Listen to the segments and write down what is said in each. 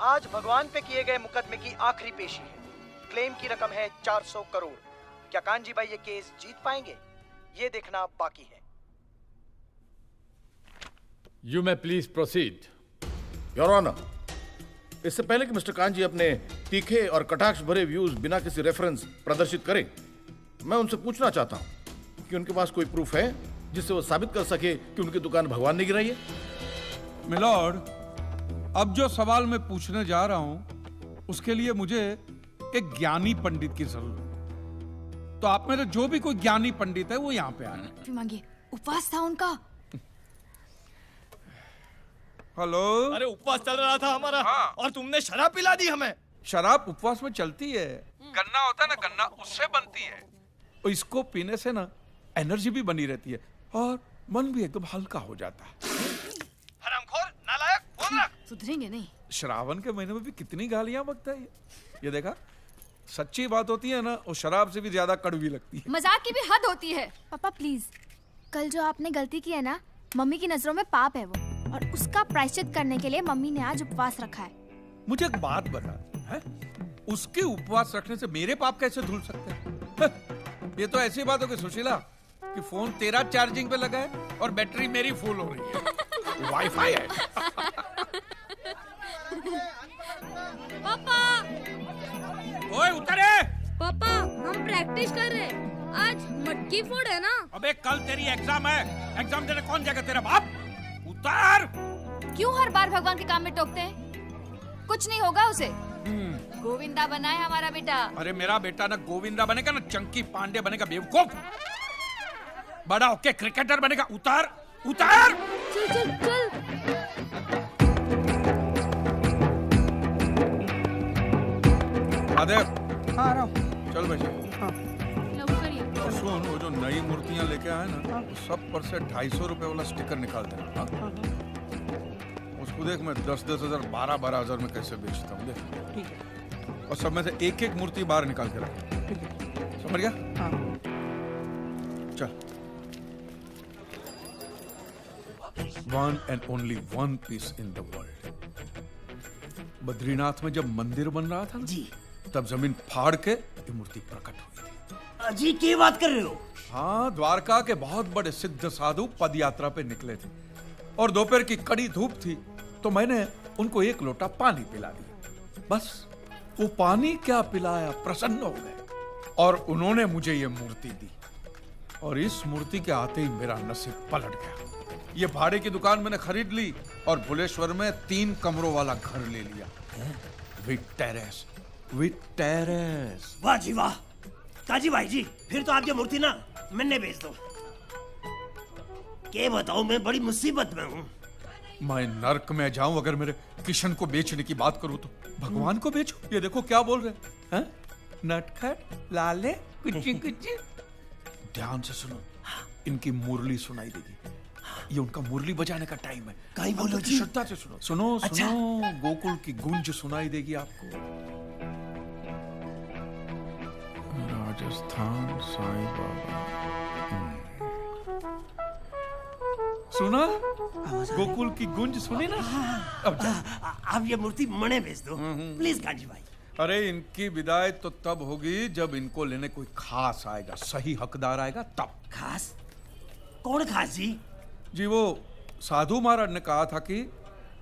आज भगवान पे किए गए मुकदमे की आखिरी पेशी है। क्लेम की रकम है 400 करोड़। क्या कांजी भाई ये केस जीत पाएंगे, ये देखना बाकी है। You may please proceed. Your honour, इससे पहले कि मिस्टर कांजी अपने तीखे और कटाक्ष भरे व्यूज बिना किसी रेफरेंस प्रदर्शित करें, मैं उनसे पूछना चाहता हूं कि उनके पास कोई प्रूफ है जिससे वो साबित कर सके कि उनकी दुकान भगवान ने गिराई है। मिलॉर्ड, अब जो सवाल मैं पूछने जा रहा हूं उसके लिए मुझे एक ज्ञानी पंडित की जरूरत है। तो आप में से जो भी कोई ज्ञानी पंडित है वो यहाँ पे आए। मांगिए, उपवास था उनका। हेलो। अरे उपवास चल रहा था हमारा। हाँ। और तुमने शराब पिला दी हमें। शराब उपवास में चलती है। गन्ना होता है ना, गन्ना उससे बनती है। और इसको पीने से ना एनर्जी भी बनी रहती है और मन भी एकदम हल्का हो जाता है। हरामखोर, नालायक, बोल रहा। सुधरेंगे नहीं। श्रावण के महीने में भी कितनी गालियां बकता है ये देखा। सच्ची बात होती है ना, वो शराब से भी ज्यादा कड़वी लगती है। मजाक की भी हद होती है। पापा प्लीज, कल जो आपने गलती की है ना, मम्मी की नजरों में पाप है वो, और उसका प्रायश्चित करने के लिए मम्मी ने आज उपवास रखा है। मुझे एक बात बता, है? उसके उपवास रखने से मेरे पाप कैसे धुल सकते हैं? ये तो ऐसी बात हो कि सुशीला कि फोन तेरा चार्जिंग पे लगा है और बैटरी मेरी फुल हो रही है। वाईफाई है। पापा, ओए उतरे। पापा हम प्रैक्टिस कर रहे हैं, आज मटकी फोड़ है ना। अबे कल तेरी एग्जाम है, एग्जाम देने कौन जाएगा, तेरा बाप? उतर। क्यों हर बार भगवान के काम में टोकते हैं? कुछ नहीं होगा उसे। गोविंदा बना है हमारा बेटा। अरे मेरा बेटा ना गोविंदा बनेगा ना चंकी पांडे बनेगा, बेवकूफ। बड़ा होके क्रिकेटर बनेगा। उतर उतर। चल चल चल। आदेव। हाँ रहा हूँ। चल बेटा। हाँ। और सुन, वो जो नई मूर्तियां लेके आए ना, वो सब पर से 250 रुपए वाला स्टिकर निकाल देना। उसको देख, मैं 10-10 हजार 12-12 हजार में कैसे बेचता हूँ, देख। ठीक है। और सब में से एक एक मूर्ति बाहर निकाल के रख। ठीक है। समझ गया? हाँ। चल। One and only one piece in the world. Badrinath में जब मंदिर बन रहा था जी, तब जमीन फाड़ के ये मूर्ति प्रकट हुई थी। अजी क्या बात कर रहे हो? हाँ, द्वारका के बहुत बड़े सिद्ध साधु पद यात्रा पे निकले थे और दोपहर की कड़ी धूप थी, तो मैंने उनको एक लोटा पानी पिला दिया। बस वो पानी क्या पिलाया, प्रसन्न हो गए और उन्होंने मुझे ये मूर्ति दी। और इस मूर्ति के आते ही मेरा नसीब पलट गया। ये भाड़े की दुकान मैंने खरीद ली और भुलेश्वर में 3 कमरों वाला घर ले लिया, विद टेरेस। With terrace. वाह जी वाह। काजी भाई जी, फिर तो आपकी मूर्ति ना मैंने बेच दो। क्या बताऊं, मैं बड़ी मुसीबत में हूँ। मैं नर्क में जाऊं अगर मेरे किशन को बेचने की बात करूं तो? भगवान को बेचो? ये देखो क्या बोल रहे हैं। नटखट लाले कुची कुची। ध्यान से सुनो, इनकी मुरली सुनाई देगी। ये उनका मुरली बजाने का टाइम है। कहीं बोलो जी। श्रद्धा से सुनो। सुनो अच्छा। सुनो, गोकुल की गूंज सुनाई देगी आपको। राजस्थान साईं बाबा। सुना? गोकुल की गूंज सुनी ना? अब ये मूर्ति मने बेच दो प्लीज काजी भाई। अरे इनकी विदाई तो तब होगी जब इनको लेने कोई खास आएगा, सही हकदार आएगा तब। खास? कौन खास जी? जी वो साधु महाराज ने कहा था कि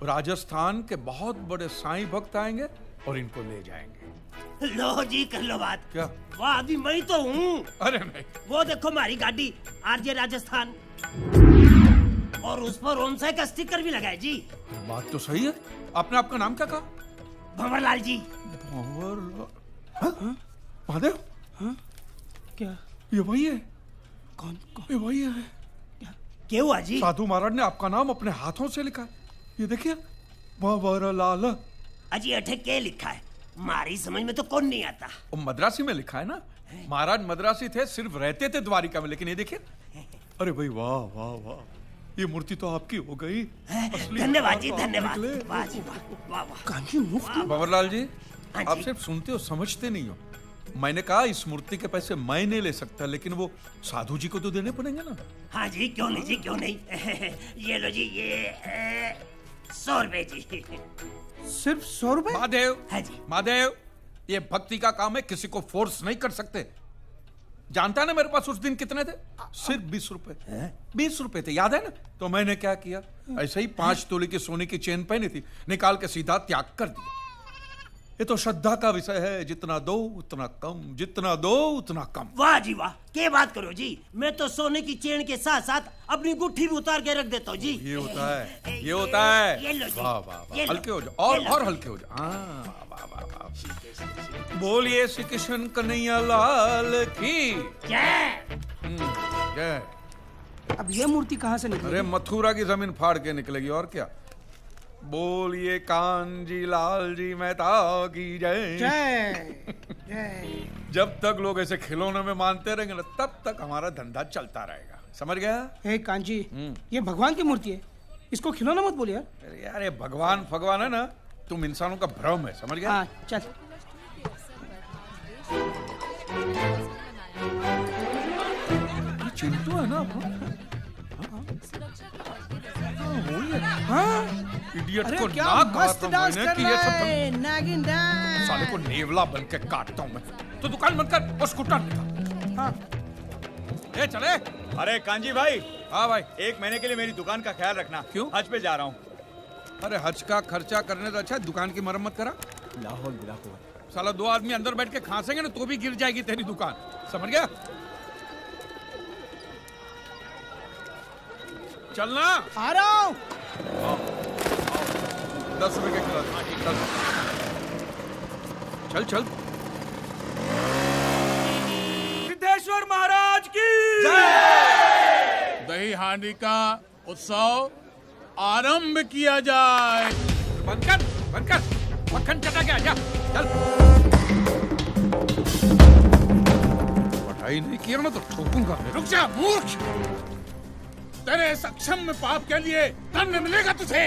राजस्थान के बहुत बड़े साईं भक्त आएंगे और इनको ले जाएंगे। लो जी कर लो बात। क्या? वाह, अभी मैं तो हूँ। अरे नहीं। वो देखो हमारी गाड़ी आरजे राजस्थान, और उस पर ओनसाई का स्टिकर भी लगा है जी। बात तो सही है। आपने आपका नाम क्या कहा? भंवरलाल जी। भंवरलाल? महादेव? क्या? ये वही है। कौन? ये वही है। क्या हुआ जी? साधु महाराज ने आपका नाम अपने हाथों से लिखा है। ये देखिए, भंवरलाल। अजी अठे क्या लिखा है? हमारी समझ में तो कौन नहीं आता। वो मद्रासी में लिखा है ना। महाराज मद्रासी थे, सिर्फ रहते थे द्वारिका में, लेकिन ये देखिए। अरे भाई वाह वाह वाह, ये मूर्ति तो आपकी हो गई। धन्यवाद जी, धन्यवाद। वाह जी वाह वाह। भंवरलाल जी, आप सिर्फ सुनते हो, समझते नहीं हो। मैंने कहा इस मूर्ति के पैसे मैं नहीं ले सकता, लेकिन वो साधु जी को तो देने पड़ेंगे ना। हाँ जी, क्यों नहीं जी, क्यों नहीं। ये लो जी, ये 100 रुपए जी। सिर्फ 100 रुपए? महादेव, हाँ जी। महादेव, ये भक्ति का काम है, किसी को फोर्स नहीं कर सकते। जानता है ना मेरे पास उस दिन कितने थे? सिर्फ 20 रुपए। 20 रुपए थे, याद है ना? तो मैंने क्या किया, ऐसे ही 5 तोले की सोने की चेन पहनी थी, निकाल के सीधा त्याग कर दिया। ये तो श्रद्धा का विषय है, जितना दो उतना कम, जितना दो उतना कम। वाह जी वाह, क्या बात करो जी। मैं तो सोने की चेन के साथ साथ अपनी गुट्ठी भी उतार के रख देता हूँ जी। ये होता है, ये होता है। ये लो जी। वाह वाह वाह, ये लो। हल्के हो जाओ, और हल्के हो जाओ। हाँ, वाह वाह वाह। बोलिए श्री कृष्ण कन्हैया लाल की जय। जय। अब ये मूर्ति कहाँ से निकली? अरे मथुरा की जमीन फाड़ के निकलेगी, और क्या। बोलिए कांजी लाल जी मेहता की जय। जय जय। जब तक लोग ऐसे खिलौने में मानते रहेंगे ना, तब तक हमारा धंधा चलता रहेगा, समझ गया? हे कांजी, ये भगवान की मूर्ति है, इसको खिलौना मत बोलिए यार। अरे यार, ये भगवान है ना, तुम इंसानों का भ्रम है, समझ गया? हाँ चल। चिंटू है ना अपना? हाँ इडियट अरे को क्या ना मस्त कहा डांस था कर मैंने कि ये रहा सब है, नागिन डांस। साले को नेवला बन के काटता हूँ मैं। तो दुकान बंद कर और स्कूटर निकाल। हाँ। ए चले। अरे कांजी भाई। हाँ भाई। 1 महीने के लिए मेरी दुकान का ख्याल रखना। क्यों? हज पे जा रहा हूँ। अरे हज का खर्चा करने से अच्छा दुकान की मरम्मत करा। लाहौल बिलाहौल। साला 2 आदमी अंदर बैठ के खांसेंगे ना तो भी गिर जाएगी तेरी दुकान, समझ गया? चलना। आ रहा हूँ। 10 रुपए के खिला दो। चल चल। सिद्धेश्वर महाराज की दही हांडी का उत्सव आरंभ किया जाए। बंद कर, मक्खन चटा के आजा, चल। पढ़ाई नहीं किया ना तो ठोकूंगा। रुक जा मूर्ख, तेरे सक्षम पाप के लिए दंड मिलेगा तुझे।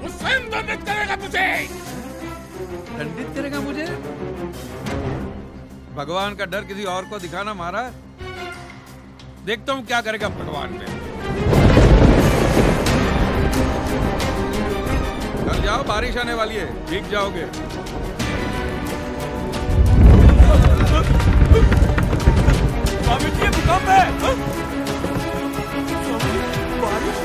वो स्वयं दंडित करेगा तुझे। दंडित करेगा मुझे? भगवान का डर किसी और को दिखाना महाराज। देखता हूँ क्या करेगा भगवान में। घर जाओ, बारिश आने वाली है, भीग जाओगे। स्वामी जी भूकंप है। बारिश।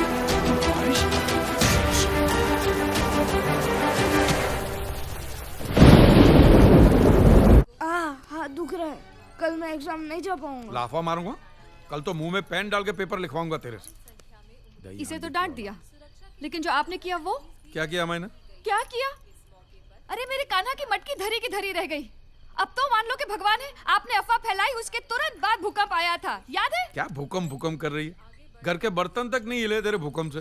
हाथ दुख रहा है, कल मैं एग्जाम नहीं जा पाऊंगा। लाफा मारूंगा, कल तो मुंह में पेन डाल के पेपर लिखवाऊंगा तेरे से। इसे तो डांट दिया, लेकिन जो आपने किया वो? क्या किया मैंने? क्या किया? अरे मेरे कान्हा की मटकी धरी की धरी रह गई। अब तो मान लो कि भगवान है, आपने अफवाह फैलाई, उसके तुरंत बाद भूकंप आया था, याद है? क्या भूकंप कर रही है? घर के बर्तन तक नहीं हिले तेरे भूकंप से।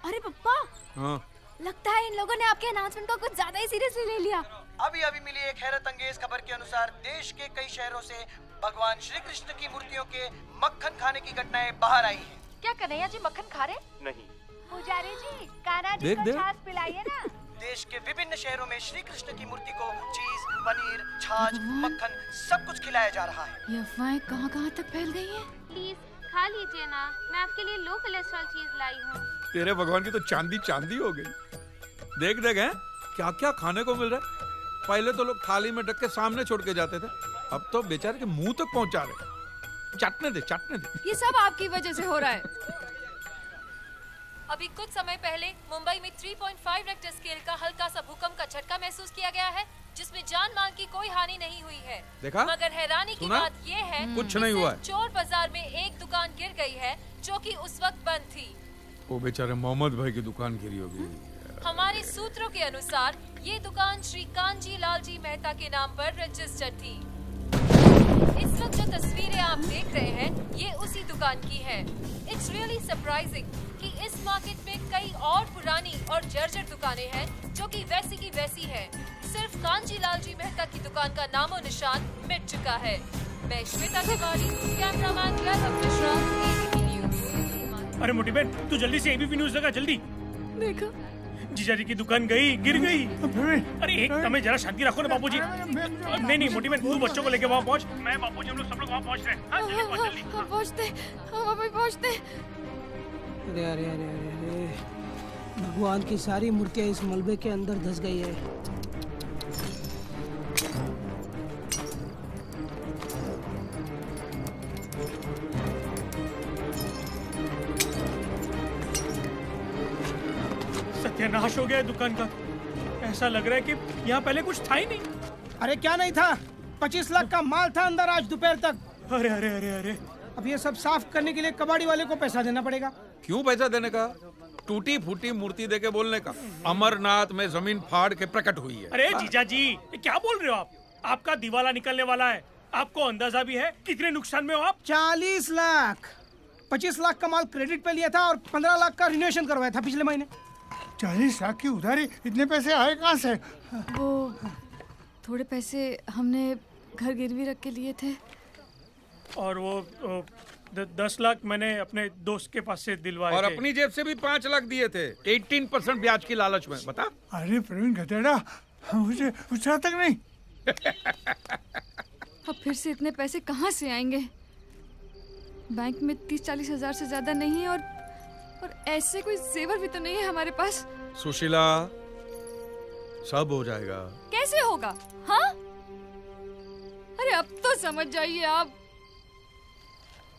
अरे पप्पा, हाँ। लगता है इन लोगों ने आपके अनाउंसमेंट को कुछ ज्यादा ही सीरियसली ले लिया। अभी मिली एक हैरत अंगेज खबर के अनुसार देश के कई शहरों से भगवान श्री कृष्ण की मूर्तियों के मक्खन खाने की घटनाएं बाहर आई हैं। क्या कन्हैया जी मक्खन खा रहे? नहीं। पुजारी जी, कान्हा जी को छाछ पिलाइए ना। देश के विभिन्न शहरों में श्री कृष्ण की मूर्ति को चीज, पनीर, छाछ, मक्खन सब कुछ खिलाया जा रहा है। ये अफवाहें कहाँ तक फैल गई हैं? प्लीज खा लीजिए ना, मैं आपके लिए लो कोलेस्ट्रॉल चीज लाई हूँ। तेरे भगवान की तो चांदी हो गई। देख हैं क्या क्या खाने को मिल रहा है। पहले तो लोग थाली में ढक के सामने छोड़ के जाते थे, अब तो बेचारे के मुंह तक पहुंचा रहे। चाटने दे। ये सब आपकी वजह से हो रहा है। अभी कुछ समय पहले मुंबई में 3.5 रेक्टर स्केल का हल्का सा भूकंप का झटका महसूस किया गया है, जिसमें जान माल की कोई हानि नहीं हुई है। देखा? मगर हैरानी की बात ये है कुछ नहीं हुआ है। चोर बाजार में एक दुकान गिर गई है जो कि उस वक्त बंद थी। वो बेचारे मोहम्मद भाई की दुकान गिरी होगी। हमारे सूत्रों के अनुसार ये दुकान श्री कांजी लाल जी मेहता के नाम पर रजिस्टर्ड थी। इस वक्त जो तस्वीरें आप देख रहे हैं ये उसी दुकान की है। इट्स रियली सरप्राइजिंग कि इस मार्केट में कई और पुरानी और जर्जर दुकानें हैं जो कि वैसी की वैसी है। सिर्फ कांजी लाल जी मेहता की दुकान का नामो निशान मिट चुका है। मैं श्वेता तिवारी, कैमरामैन वैभव मिश्रा, एबीपी न्यूज़। अरे मोटी बहन, तू जल्दी से एबीपी न्यूज़ लगा, जल्दी। देखा? जीजाजी की दुकान गिर गई। अरे एक समय जरा शांति रखो ना बापूजी। नहीं मोटी बहन, तू बच्चों को लेके वहाँ पहुँच। मैं बापूजी हम लोग सब लोग वहाँ पहुँच रहे हैं। हाँ, जल्दी पहुँच, जल्दी। हम पहुँचते। अरे भगवान की सारी मूर्तियां इस मलबे के अंदर धंस गई है। सत्यानाश हो गया है दुकान का। ऐसा लग रहा है कि यहाँ पहले कुछ था ही नहीं। अरे क्या नहीं था, 25 लाख का माल था अंदर आज दोपहर तक। अरे अरे अरे अरे, अब ये सब साफ करने के लिए कबाड़ी वाले को पैसा देना पड़ेगा। क्यों पैसा देने का? टूटी फूटी मूर्ति देके बोलने का। अमरनाथ में जमीन फाड़ के प्रकट हुई है। अरे जीजा जी, ये क्या बोल रहे हो आप? आपका दिवाला निकलने वाला है। आपको अंदाजा भी है कितने नुकसान में हो आप? 40 लाख। 25 लाख का माल क्रेडिट पे लिया था और 15 लाख का रिनोवेशन करवाया था पिछले महीने। 40 लाख की उधारी, इतने पैसे आए कहाँ से? वो थोड़े पैसे हमने घर गिरवी रख के लिए थे। और वो 10 लाख मैंने अपने दोस्त के पास से दिलवाए और थे। अपनी जेब से भी 5 लाख दिए थे 18% ब्याज की लालच में। बता। अरे प्रवीण गधेड़ा, मुझे पूछा तक नहीं। अब फिर से इतने पैसे कहाँ से आएंगे? बैंक में 30-40 हजार से ज्यादा नहीं है और ऐसे कोई जेवर भी तो नहीं है हमारे पास। सुशीला, सब हो जाएगा। कैसे होगा? हाँ? अरे अब तो समझ जाइए आप।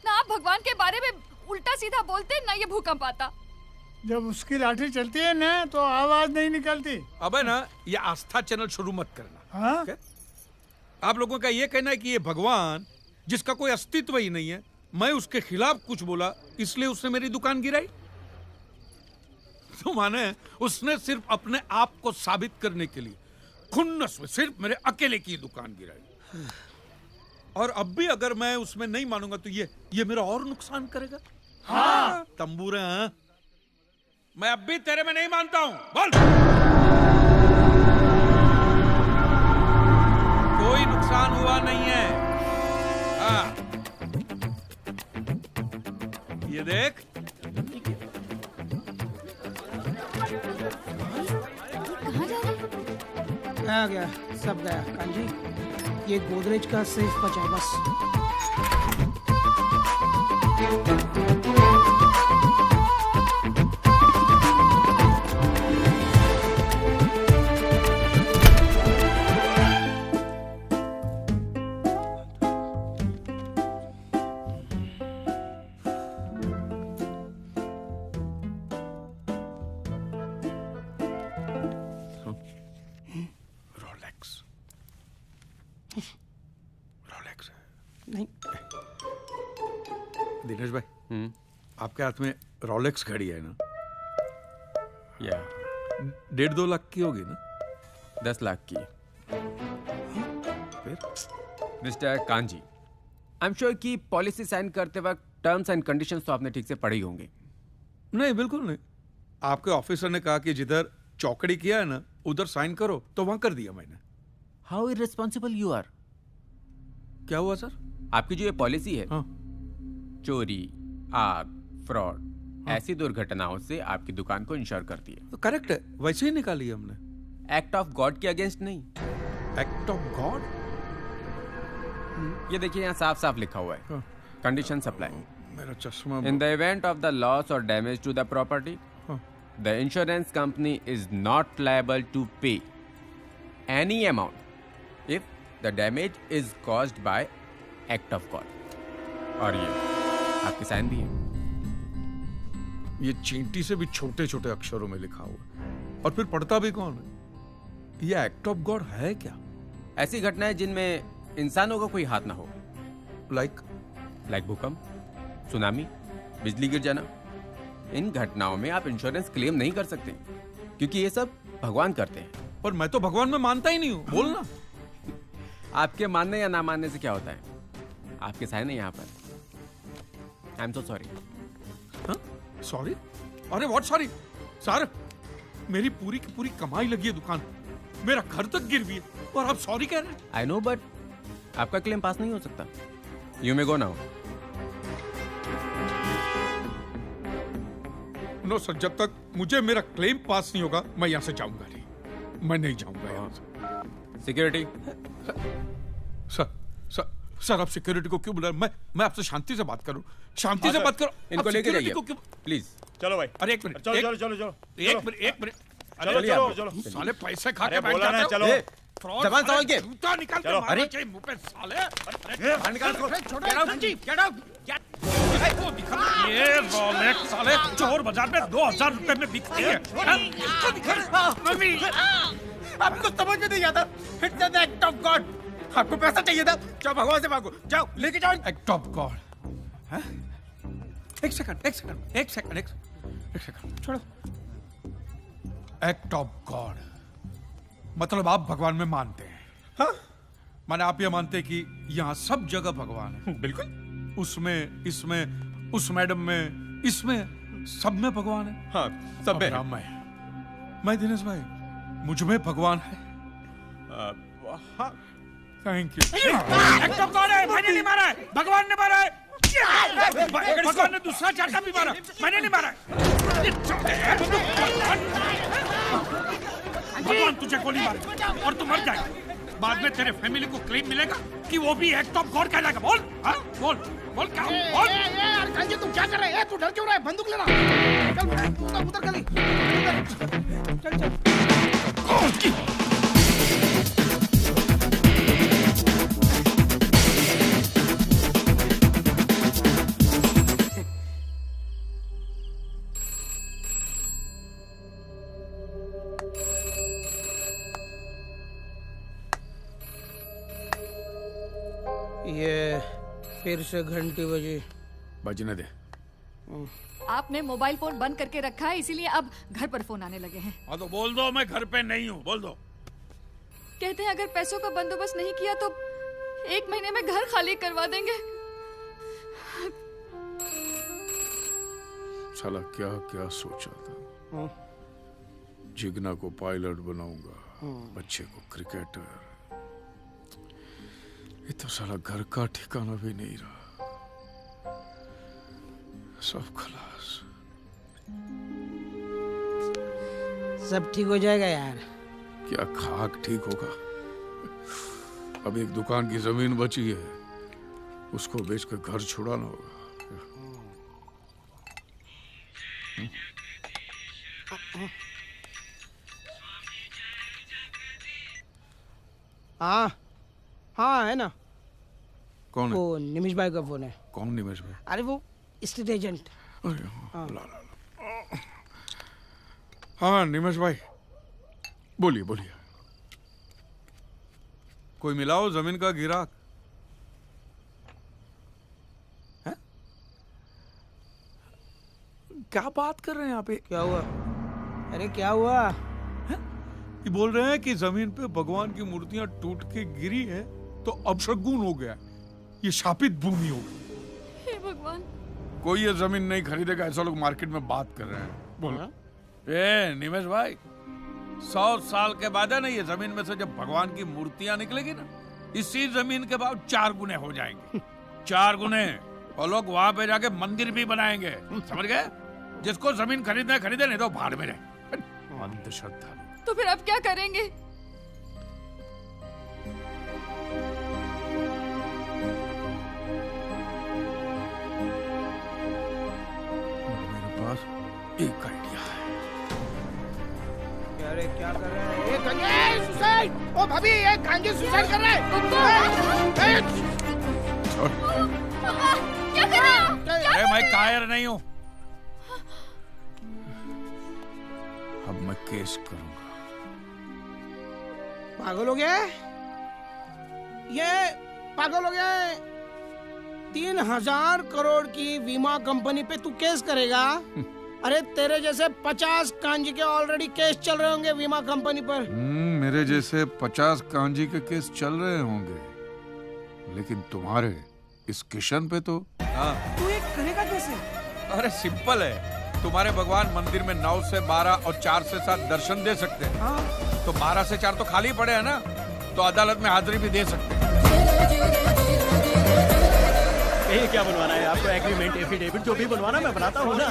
ना आप भगवान के बारे में उल्टा सीधा बोलते, ना ये भूकंप आता। जब उसकी लाठी चलती है ना तो आवाज नहीं निकलती। अबे ना, ये आस्था चैनल शुरू मत करना। हाँ? आप लोगों का ये कहना है कि ये भगवान जिसका कोई अस्तित्व ही नहीं है, मैं उसके खिलाफ कुछ बोला इसलिए उसने मेरी दुकान गिराई। तो माने उसने सिर्फ अपने आप को साबित करने के लिए खुन्नस में सिर्फ मेरे अकेले की दुकान गिराई। और अब भी अगर मैं उसमें नहीं मानूंगा तो ये मेरा और नुकसान करेगा। हाँ। तंबूरे, हाँ? मैं अब भी तेरे में नहीं मानता हूं। बोल। कोई नुकसान हुआ नहीं है। हाँ। ये देख। कहाँ जा रहे? आ गया, सब गया कांजी। ये गोदरेज का सेफ बचा है बस। नहीं। दिनेश भाई, आपके हाथ में रोलेक्स घड़ी है ना? या 1.5-2 लाख की होगी ना? 10 लाख की। फिर mister kanji, I am sure कि पॉलिसी साइन करते वक्त टर्म्स एंड कंडीशंस तो आपने ठीक से पढ़े ही होंगे। नहीं, बिल्कुल नहीं। आपके ऑफिसर ने कहा कि जिधर चौकड़ी किया है ना उधर साइन करो, तो वहां कर दिया मैंने। How irresponsible you are. क्या हुआ सर? आपकी जो ये पॉलिसी है, हाँ। चोरी, आग, फ्रॉड, ऐसी दुर्घटनाओं से आपकी दुकान को इंश्योर करती है। तो करेक्ट है, वैसे ही निकाली हमने। एक्ट ऑफ गॉड के अगेंस्ट नहीं। Act of God? ये देखिए यहाँ साफ साफ लिखा हुआ है, कंडीशन अप्लाई। मेरा चश्मा। In the event of the loss और damage to the property, the insurance company is not liable to pay any amount if the damage is caused by act of God. और ये आपकी sign भी है। ये चींटी से भी छोटे छोटे अक्षरों में लिखा हुआ, और फिर पढ़ता भी कौन है? ये एक्ट ऑफ गॉड है क्या? ऐसी घटनाएं जिनमें इंसानों का कोई हाथ ना हो, लाइक भूकंप, सुनामी, बिजली गिर जाना। इन घटनाओं में आप इंश्योरेंस क्लेम नहीं कर सकते क्योंकि ये सब भगवान करते हैं। पर मैं तो भगवान में मानता ही नहीं हूं। बोलना। आपके मानने या ना मानने से क्या होता है? आपके साइन है यहाँ पर। I am so sorry. Sorry? अरे व्हाट सॉरी? सर, मेरी पूरी की पूरी कमाई लगी है दुकान, मेरा घर तक गिर भी है और आप सॉरी कह रहे हैं? आई नो, बट आपका क्लेम पास नहीं हो सकता। You may go now. No sir, जब तक मुझे मेरा क्लेम पास नहीं होगा मैं यहाँ से जाऊंगा नहीं। मैं नहीं जाऊंगा यहाँ से। सिक्योरिटी। सर, सर, सर आप सिक्योरिटी को क्यों बुला? मैं आपसे शांति से बात करूं, शांति से बात करो। इनको लेके जाइए प्लीज। चलो भाई। अरे एक मिनट, चलो चलो चलो चलो एक मिनट। चलो चलो चलो। साले पैसे खा के बोला ना चलो। जबान संभाल के। जूता निकाल के मारना चाहिए मुंह पे साले। निकाल इसको। Get out. ये रोलेक्स साले चोर बाजार में 2000 रुपए में बिकती है। इसको निकाल। मम्मी आपको समझ में नहीं आता। It's an act of God. आपको पैसा चाहिए था, जाओ भगवान से मांगो, जाओ लेके जाओ। Act of God. एक सेकंड छोड़ो। एक्ट ऑफ गॉड मतलब आप भगवान में मानते हैं? हाँ? माने आप ये मानते हैं कि यहाँ सब जगह भगवान है? बिल्कुल। उसमें, इसमें, उस मैडम में, इसमें, सब में भगवान है? हाँ, सब में। मैं दिनेश भाई, मुझ में भगवान है? हाँ। Thank you. Act of God है, मैंने नहीं मारा है, भगवान ने मारा है। भगवान ने दूसरा चाटा भी मारा, मैंने नहीं मारा है। भगवान तुझे गोली मारे और तू मर जाएगा। बाद में तेरे फैमिली को क्लेम मिलेगा कि वो भी एक्ट ऑफ गॉड कहलाएगा। बोल बोल क्या बोल। यार कांजी तू क्या कर रहा है? तू डर क्यों रहा है? बंदूक लेना। चल उधर गली। चल। ये फिर से घंटी बजी। बजने दे। आपने मोबाइल फोन बंद करके रखा है, इसीलिए अब घर पर फोन आने लगे हैं। हाँ तो बोल दो मैं घर पे नहीं हूँ, बोल दो। कहते हैं अगर पैसों का बंदोबस्त नहीं किया तो 1 महीने में घर खाली करवा देंगे। साला क्या क्या सोचा था। जिगना को पायलट बनाऊंगा, बच्चे को क्रिकेटर। ये तो साला घर का ठिकाना भी नहीं रहा, सब खलास। सब ठीक हो जाएगा यार। क्या खाक ठीक होगा? अब एक दुकान की जमीन बची है, उसको बेचकर घर छुड़ाना होगा। हाँ हाँ है ना। कौन है? वो निमिष भाई का फोन है। कौन निमिष भाई? अरे वो स्टेट एजेंट। अरे हाँ निमिष भाई, बोलिए बोलिए। कोई मिलाओ जमीन का गिराक। क्या बात कर रहे हैं यहाँ पे? क्या हुआ? अरे क्या हुआ? ये बोल रहे हैं कि जमीन पे भगवान की मूर्तियां टूट के गिरी है तो अपशगुन हो गया, ये शापित भूमि हो गई। हे भगवान। कोई ये जमीन नहीं खरीदेगा, ऐसा लोग मार्केट में बात कर रहे हैं। बोलो। ए निमेश भाई, 100 साल के बाद है ना, ये जमीन में से जब भगवान की मूर्तियां निकलेगी ना, इसी जमीन के भाव 4 गुने हो जाएंगे। 4 गुने। और लोग वहां पे जाके मंदिर भी बनाएंगे, समझ गए? जिसको जमीन खरीदना खरीदे, नहीं तो भाड़ में रहे। अंधश्रद्धा। तो फिर आप क्या करेंगे? मेरे पास एक आइडिया है। अरे क्या कर रहे हैं? ये कांजी सुसाइड! ओ भाभी, ये कांजी सुसाइड कर रहा है। क्या कर रहे हो? अरे मैं कायर नहीं हूँ। अब मैं केस करूंगा। पागल हो गया? ये पागल हो गया? 3000 करोड़ की बीमा कंपनी पे तू केस करेगा? अरे तेरे जैसे 50 कांजी के ऑलरेडी केस चल रहे होंगे बीमा कंपनी पर। मेरे जैसे 50 कांजी के केस चल रहे होंगे, लेकिन तुम्हारे इस किशन पे तो। तू ये करेगा कैसे? अरे सिंपल है, तुम्हारे भगवान मंदिर में 9 से 12 और 4 से 7 दर्शन दे सकते हैं। हाँ। तो 12 से 4 तो खाली पड़े हैं ना, तो अदालत में हाजिरी भी दे सकते हैं। ये क्या बनवाना है आपको? एग्रीमेंट, एफिडेविट जो भी बनवाना मैं बनाता हूँ ना।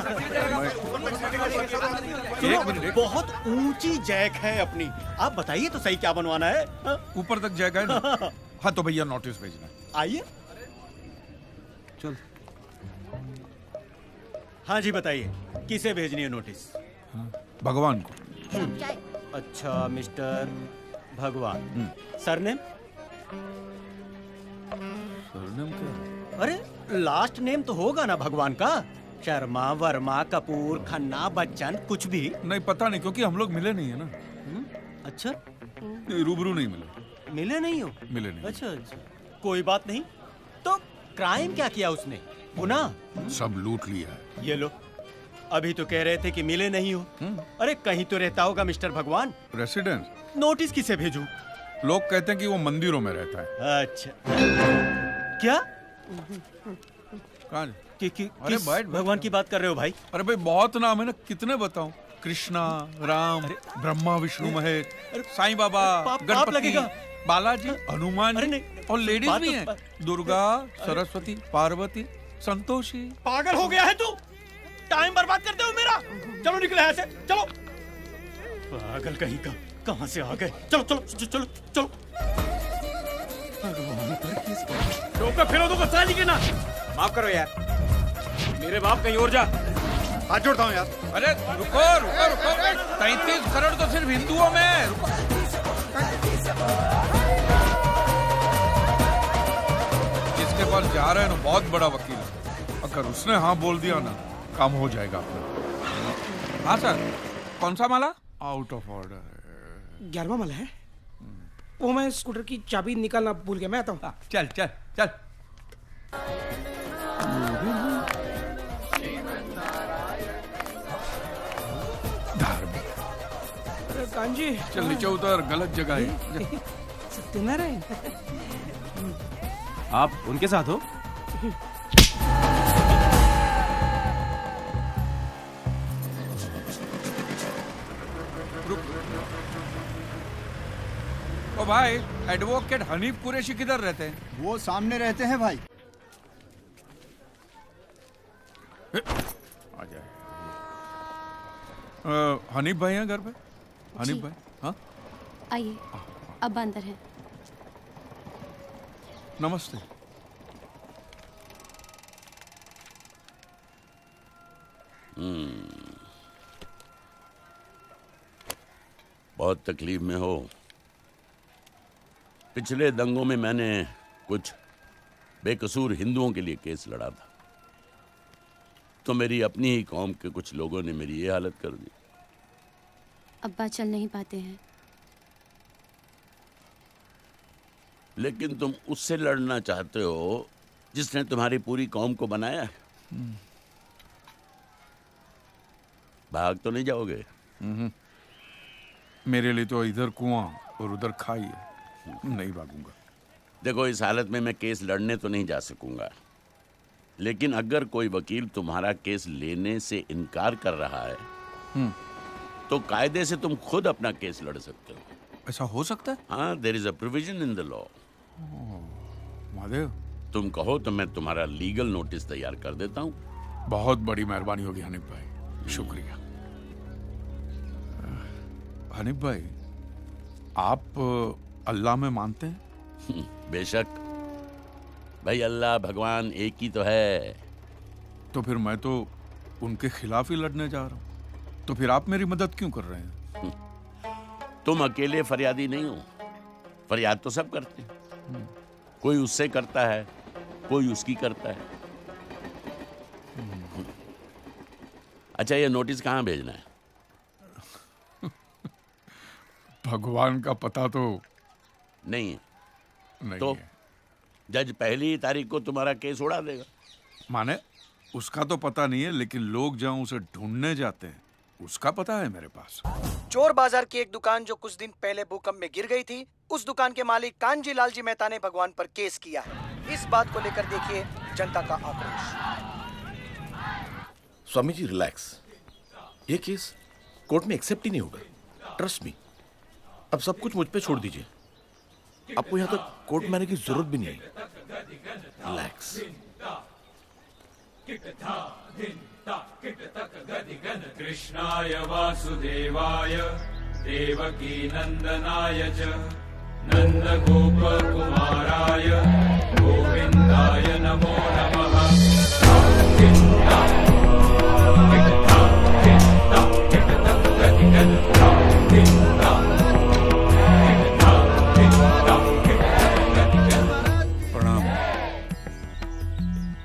एक मिनट। बहुत ऊंची जैक है अपनी, आप बताइए तो सही क्या बनवाना है? ऊपर तक जैक है ना? हाँ तो भैया नोटिस भेजना। आइए। चल। हाँ जी बताइए, किसे भेजनी है नोटिस? हाँ, भगवान को। अच्छा मिस्टर भगवान। सरनेम? सरनेम क्या? अरे लास्ट नेम तो होगा ना भगवान का। शर्मा, वर्मा, कपूर, खन्ना, बच्चन, कुछ भी। नहीं पता नहीं, क्योंकि हम लोग मिले नहीं है ना। अच्छा, रूबरू नहीं मिले। मिले नहीं हो? मिले नहीं। अच्छा अच्छा, कोई बात नहीं। तो क्राइम क्या किया उसने? गुनाह? सब लूट लिया है। ये लो, अभी तो कह रहे थे कि मिले नहीं हो। अरे कहीं तो रहता होगा मिस्टर भगवान। रेसिडेंस? नोटिस किसे भेजूं? लोग कहते हैं कि वो मंदिरों में रहता है। अच्छा, क्या? कहाँ? अरे भगवान की बात कर रहे हो भाई? अरे भाई बहुत नाम है ना, कितने बताऊं? कृष्णा, राम, ब्रह्मा, विष्णु, महेश, साईं बाबा, गणपति, बालाजी, हनुमान और लेडीज भी हैं। दुर्गा, सरस्वती, पार्वती, संतोषी। पागल हो गया है तू? टाइम बर्बाद करते हो मेरा। चलो निकले यहाँ से, चलो। पागल कहीं का, कहाँ से आ गए? चलो चलो चलो चलो। टोका फिरो तो साली के ना। माफ करो यार, मेरे बाप कहीं और जा। हाथ जोड़ता हूँ यार। अरे रुको रुको रुको, 33 करोड़ तो सिर्फ हिंदुओं में है। रुको। जिसके पास जा रहे हैं ना, बहुत बड़ा वकील है। अगर उसने हाँ बोल दिया ना, काम हो जाएगा अपना। हाँ सर, कौन सा माला? Out of order. 11वां माला है। वो मैं स्कूटर की चाबी निकालना भूल गया, मैं आता हूँ। चल चल चल। कांजी, चल नीचे उतर, गलत जगह है। सत्यनारायण, आप उनके साथ हो? ओ भाई, एडवोकेट हनीफ कुरैशी किधर रहते हैं? वो सामने रहते हैं भाई। आ जाए। हनीफ भाई हैं घर पे? हनीफ भाई? हाँ आइए, अब अंदर हैं। नमस्ते। बहुत तकलीफ में हो। पिछले दंगों में मैंने कुछ बेकसूर हिंदुओं के लिए केस लड़ा था, तो मेरी अपनी ही कौम के कुछ लोगों ने मेरी ये हालत कर दी। अब्बा चल नहीं पाते हैं। लेकिन तुम उससे लड़ना चाहते हो जिसने तुम्हारी पूरी कौम को बनाया है। भाग तो नहीं जाओगे? मेरे लिए तो इधर कुआं और उधर खाई है, नहीं भागूंगा। देखो, इस हालत में मैं केस लड़ने तो नहीं जा सकूंगा, लेकिन अगर कोई वकील तुम्हारा केस लेने से इनकार कर रहा है तो कायदे से तुम खुद अपना केस लड़ सकते हो। ऐसा हो सकता है? हाँ, there is a provision in the law. Mahadev, तुम कहो तो मैं तुम्हारा लीगल नोटिस तैयार कर देता हूँ। बहुत बड़ी मेहरबानी होगी हनीफ भाई, शुक्रिया। हनीफ भाई, आप अल्लाह में मानते हैं? बेशक भाई, अल्लाह भगवान एक ही तो है। तो फिर मैं तो उनके खिलाफ ही लड़ने जा रहा हूँ, तो फिर आप मेरी मदद क्यों कर रहे हैं? तुम अकेले फरियादी नहीं हो, फरियाद तो सब करते हैं। कोई उससे करता है, कोई उसकी करता है। अच्छा, ये नोटिस कहाँ भेजना है? भगवान का पता तो नहीं है। नहीं तो है। जज पहली तारीख को तुम्हारा केस उड़ा देगा। माने उसका तो पता नहीं है, लेकिन लोग जहाँ उसे ढूंढने जाते हैं उसका पता है मेरे पास। चोर बाजार की एक दुकान जो कुछ दिन पहले भूकंप में गिर गई थी, उस दुकान के मालिक कांजी लालजी मेहता ने भगवान पर केस किया है। इस बात को लेकर देखिए जनता का आक्रोश। स्वामी जी रिलैक्स, ये केस कोर्ट में एक्सेप्ट ही नहीं होगा, ट्रस्ट मी। अब सब कुछ मुझ पे छोड़ दीजिए, आपको यहाँ तक कोर्ट में आने की जरूरत भी नहीं है। रिलैक्स। कृष्णाय वासुदेवाय देवकी नंदनाय च नन्दगोपकुमाराय गोविन्दाय नमो नमः। प्रणाम।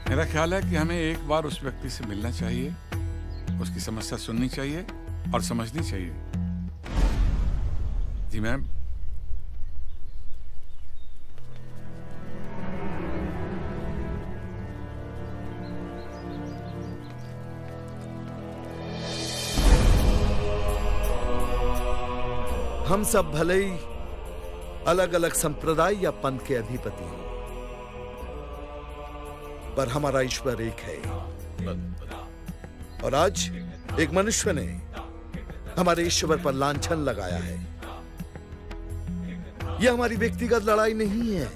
मेरा ख्याल है कि हमें एक बार उस व्यक्ति से मिलना चाहिए, उसकी समस्या सुननी चाहिए और समझनी चाहिए। जी मैम। हम सब भले ही अलग अलग संप्रदाय या पंथ के अधिपति हैं, पर हमारा ईश्वर एक है। और आज एक मनुष्य ने हमारे ईश्वर पर लांछन लगाया है। यह हमारी व्यक्तिगत लड़ाई नहीं है,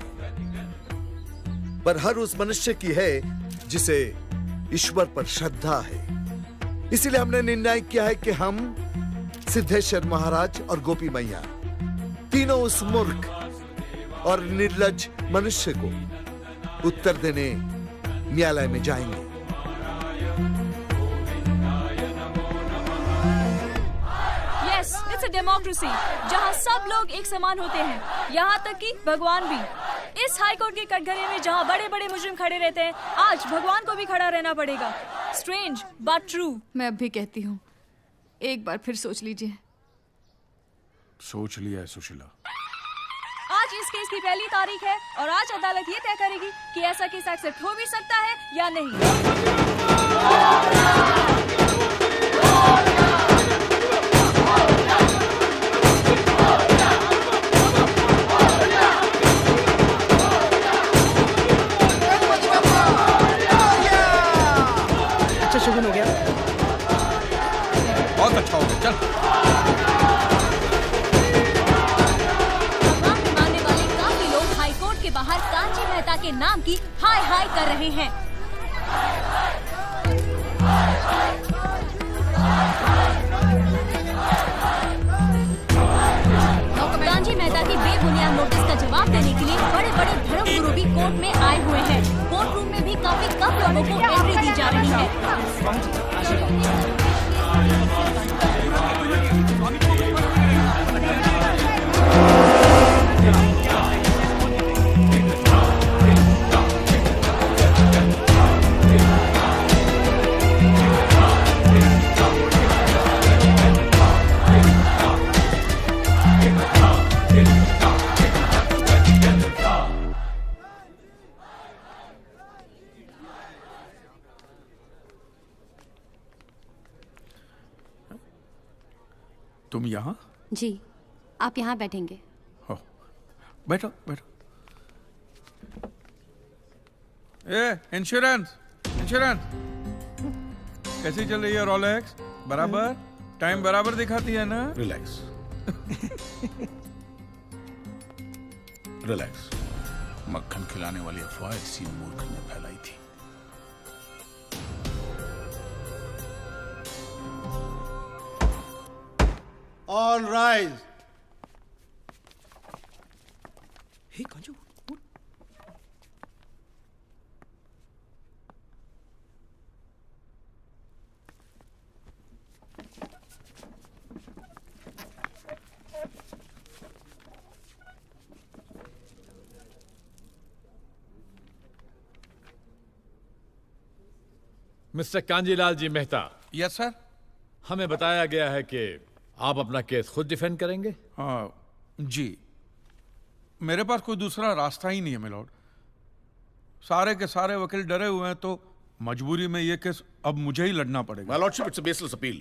पर हर उस मनुष्य की है जिसे ईश्वर पर श्रद्धा है। इसीलिए हमने निर्णय किया है कि हम सिद्धेश्वर महाराज और गोपी मैया तीनों उस मूर्ख और निर्लज मनुष्य को उत्तर देने न्यायालय में जाएंगे। यस, इट्स अ डेमोक्रेसी जहां सब लोग एक समान होते हैं, यहाँ तक कि भगवान भी। इस हाई कोर्ट के कटघरे में जहाँ बड़े बड़े मुजरिम खड़े रहते हैं, आज भगवान को भी खड़ा रहना पड़ेगा। Strange but true. मैं अब भी कहती हूँ, एक बार फिर सोच लीजिए। सोच लिया है सुशीला। आज इस केस की पहली तारीख है और आज अदालत ये तय करेगी कि ऐसा केस एक्सेप्ट हो भी सकता है या नहीं। अच्छा शुरू हो गया। बहुत अच्छा हो गया। चल। बाहर कांची मेहता के नाम की हाय हाय कर रहे हैं। कांची मेहता की बेबुनियाद नोटिस का जवाब देने के लिए बड़े बड़े धर्म गुरु भी कोर्ट में आए हुए हैं। कोर्ट रूम में भी काफी कम लोगों को एंट्री दी जा रही है। तुम यहाँ? जी, आप यहाँ बैठेंगे। हो, बैठो बैठो। ए, इंश्योरेंस इंश्योरेंस कैसी चल रही है? रोलेक्स बराबर टाइम बराबर दिखाती है ना? Relax relax. मक्खन खिलाने वाली अफवाह इसी मूर्ख ने फैलाई थी। All rise. Hey, Kanju. Mister Kanjilal ji Mehta. Yes sir. हमें बताया गया है कि आप अपना केस खुद डिफेंड करेंगे। हाँ जी, मेरे पास कोई दूसरा रास्ता ही नहीं है मिलॉर्ड। सारे के सारे वकील डरे हुए हैं, तो मजबूरी में ये केस अब मुझे ही लड़ना पड़ेगा। My lordship, it's a baseless appeal.